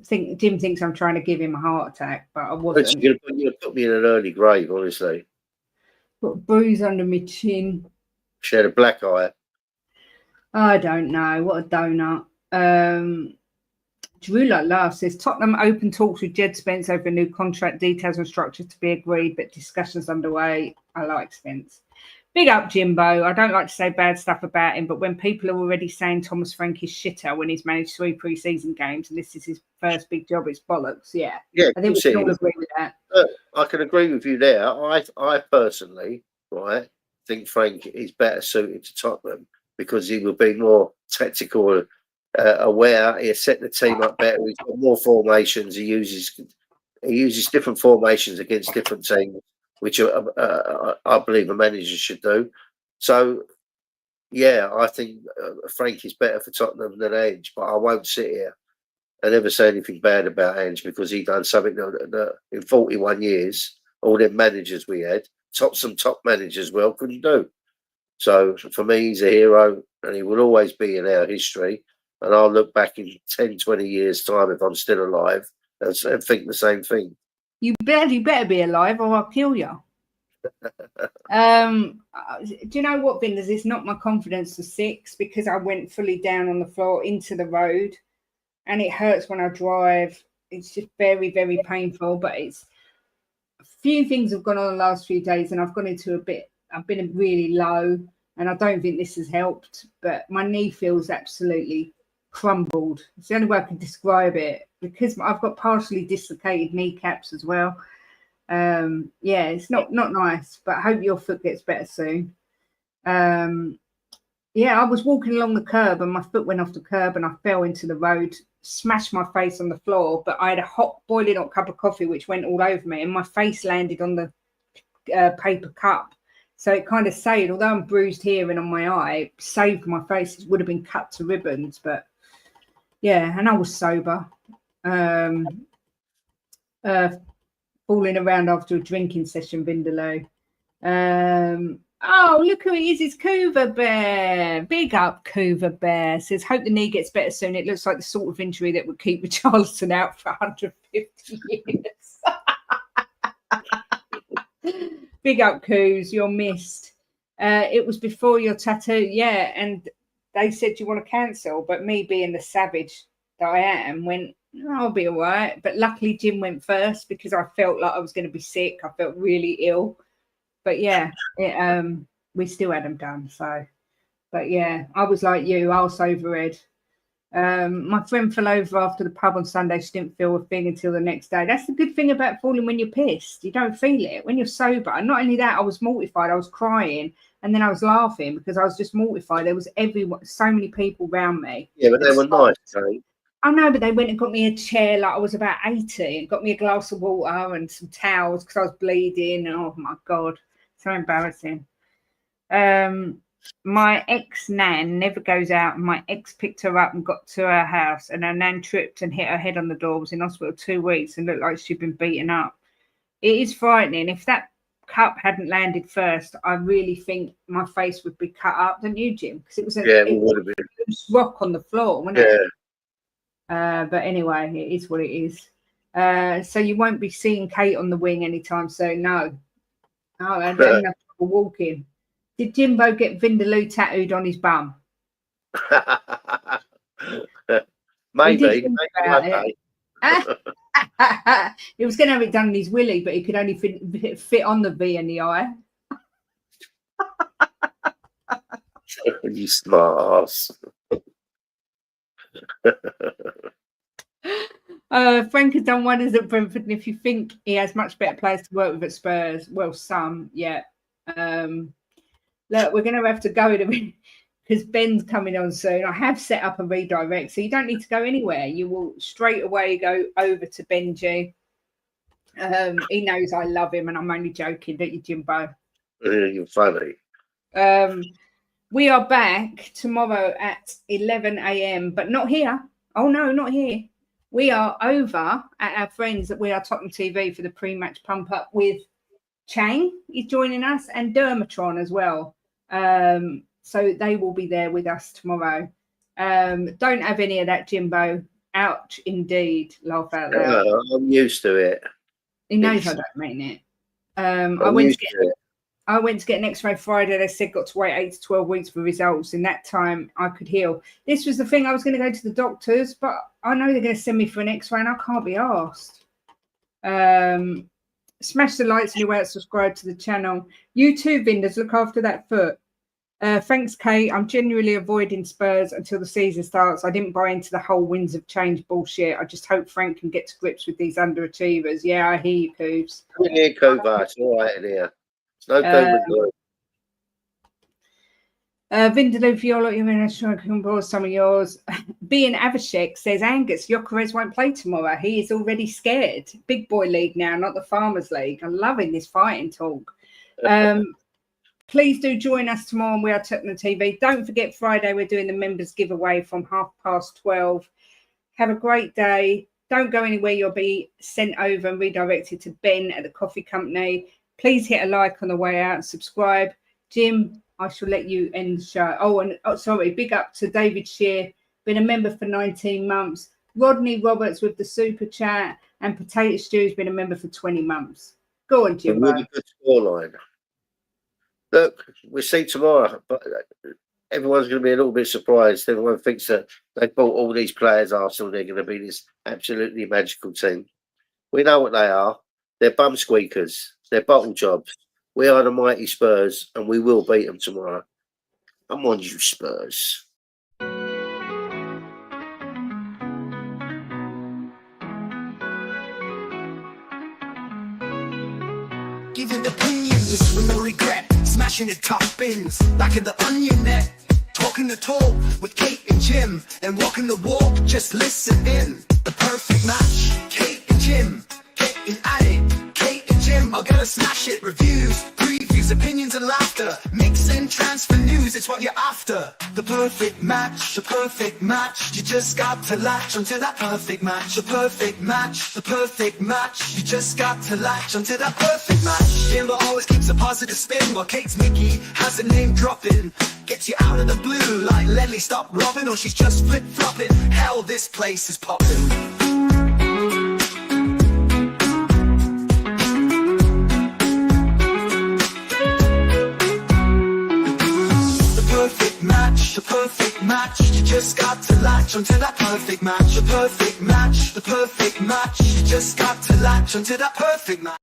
Jim thinks I'm trying to give him a heart attack, but I wasn't. You're going to put me in an early grave, honestly. Got a bruise under my chin. She had a black eye. I don't know. What a donut. Drew like laughs says Tottenham open talks with Jed Spence over new contract details and structure to be agreed, but discussions underway. I like Spence. Big up Jimbo. I don't like to say bad stuff about him, but when people are already saying Thomas Frank is shitter when he's managed 3 pre-season games and this is his first big job, it's bollocks. Yeah, I think we can all agree with that. I can agree with you there. I personally, right, think Frank is better suited to Tottenham because he will be more tactical, aware. He'll set the team up better. He's got more formations. He uses different formations against different teams, which I believe a manager should do. So, yeah, I think Frank is better for Tottenham than Ange, but I won't sit here and never say anything bad about Ange because he done something that in 41 years, all them managers we had, some top managers couldn't do. So, for me, he's a hero and he will always be in our history. And I'll look back in 10, 20 years' time if I'm still alive and think the same thing. You better be alive or I'll kill you. Do you know what, Vinders? It's not my confidence for 6 because I went fully down on the floor into the road and it hurts when I drive. It's just very, very painful. But it's a few things have gone on the last few days and I've gone into I've been really low and I don't think this has helped. But my knee feels absolutely crumbled. It's the only way I can describe it because I've got partially dislocated kneecaps as well. Yeah, it's not nice, but I hope your foot gets better soon. Yeah, I was walking along the curb and my foot went off the curb and I fell into the road, smashed my face on the floor, but I had a boiling hot cup of coffee which went all over me and my face landed on the paper cup. So it kind of saved, although I'm bruised here and on my eye, it saved my face. It would have been cut to ribbons, but yeah, and I was sober. Falling around after a drinking session, Vindaloo. Oh, look who it is. It's Couva Bear. Big up, Couva Bear. Says, hope the knee gets better soon. It looks like the sort of injury that would keep Richarlison out for 150 years. Big up, Coos. You're missed. It was before your tattoo. Yeah, and they said you want to cancel, but me being the savage that I am went, I'll be all right. But luckily Jim went first because I felt like I was going to be sick. I felt really ill. But yeah, we still had them done. So, but yeah, I was like you, I was overhead. My friend fell over after the pub on Sunday. She didn't feel a thing until the next day. That's the good thing about falling when you're pissed. You don't feel it. When you're sober, and not only that, I was mortified. I was crying. And then I was laughing because I was just mortified. There was so many people around me. Yeah, but they were nice, right? I know, but they went and got me a chair like I was about 80 and got me a glass of water and some towels because I was bleeding. Oh, my God. So embarrassing. My ex-nan never goes out and my ex picked her up and got to her house and her nan tripped and hit her head on the door. Was in hospital 2 weeks and looked like she'd been beaten up. It is frightening. If that cup hadn't landed first, I really think my face would be cut up, don't you, Jim? Because it was it would have been loose rock on the floor, wasn't it? But anyway, it is what it is. So you won't be seeing Kate on the wing anytime soon. No. Oh, I don't have trouble walking. Did Jimbo get Vindaloo tattooed on his bum? Maybe. He was going to have it done in his willy, but he could only fit on the V and the I. You smart ass. Frank has done wonders at Brentford, and if you think he has much better players to work with at Spurs, well, some, yeah. Look, we're going to have to go in a minute because Ben's coming on soon. I have set up a redirect, so you don't need to go anywhere. You will straight away go over to Benji. He knows I love him, and I'm only joking, don't you, Jimbo? You're funny. We are back tomorrow at 11 a.m., but not here. Oh, no, not here. We are over at our friends at We Are Tottenham TV for the pre-match pump-up with Chang. He's joining us, and Dermatron as well. So they will be there with us tomorrow. Don't have any of that, Jimbo. Ouch, indeed. Laugh out loud. I'm used to it. He knows I don't mean it. I went to get an X-ray Friday. They said got to wait 8 to 12 weeks for results. In that time, I could heal. This was the thing. I was going to go to the doctors, but I know they're going to send me for an X-ray, and I can't be asked. Smash the likes and you're out, subscribe to the channel. You too, Vinders, look after that foot. Thanks, Kate. I'm genuinely avoiding Spurs until the season starts. I didn't buy into the whole winds of change bullshit. I just hope Frank can get to grips with these underachievers. Yeah, I hear you, Coobs. I'm in here, Kovac. It's all right in here. It's no COVID. Vindaloo, if you're looking at I can borrow some of yours. Being Avashek says, Angus, Gyökeres won't play tomorrow. He is already scared. Big boy league now, not the Farmers League. I'm loving this fighting talk. Please do join us tomorrow on We Are Tottenham TV. Don't forget Friday, we're doing the members giveaway from 12:30. Have a great day. Don't go anywhere. You'll be sent over and redirected to Ben at the coffee company. Please hit a like on the way out. Subscribe. Jim, I shall let you end the show. Sorry. Big up to David Shear. Been a member for 19 months. Rodney Roberts with the super chat. And Potato Stew's been a member for 20 months. Go on, Jim. Really good scoreline. Look, we'll see tomorrow. But everyone's going to be a little bit surprised. Everyone thinks that they bought all these players, Arsenal, they're going to be this absolutely magical team. We know what they are. They're bum squeakers. They're bottle jobs. We are the mighty Spurs, and we will beat them tomorrow. Come on, you Spurs. Giving opinions with no regret, smashing the top bins like in the onion net. Talking the talk with Kate and Jim, and walking the walk, just listen in. The perfect match, Kate and Jim, getting at it. Kate and Jim are gonna smash it. Reviews, previews, opinions and laughter, mixing transfer news, it's what you're after. The perfect match, the perfect match. You just got to latch onto that perfect match. The perfect match, the perfect match. You just got to latch onto that perfect match. Jimbo always keeps a positive spin, while Kate's Mickey has a name dropping. Gets you out of the blue like Lenny stop robbing, or she's just flip-flopping. Hell, this place is popping. The perfect match, you just got to latch onto that perfect match. The perfect match, the perfect match, you just got to latch onto that perfect match.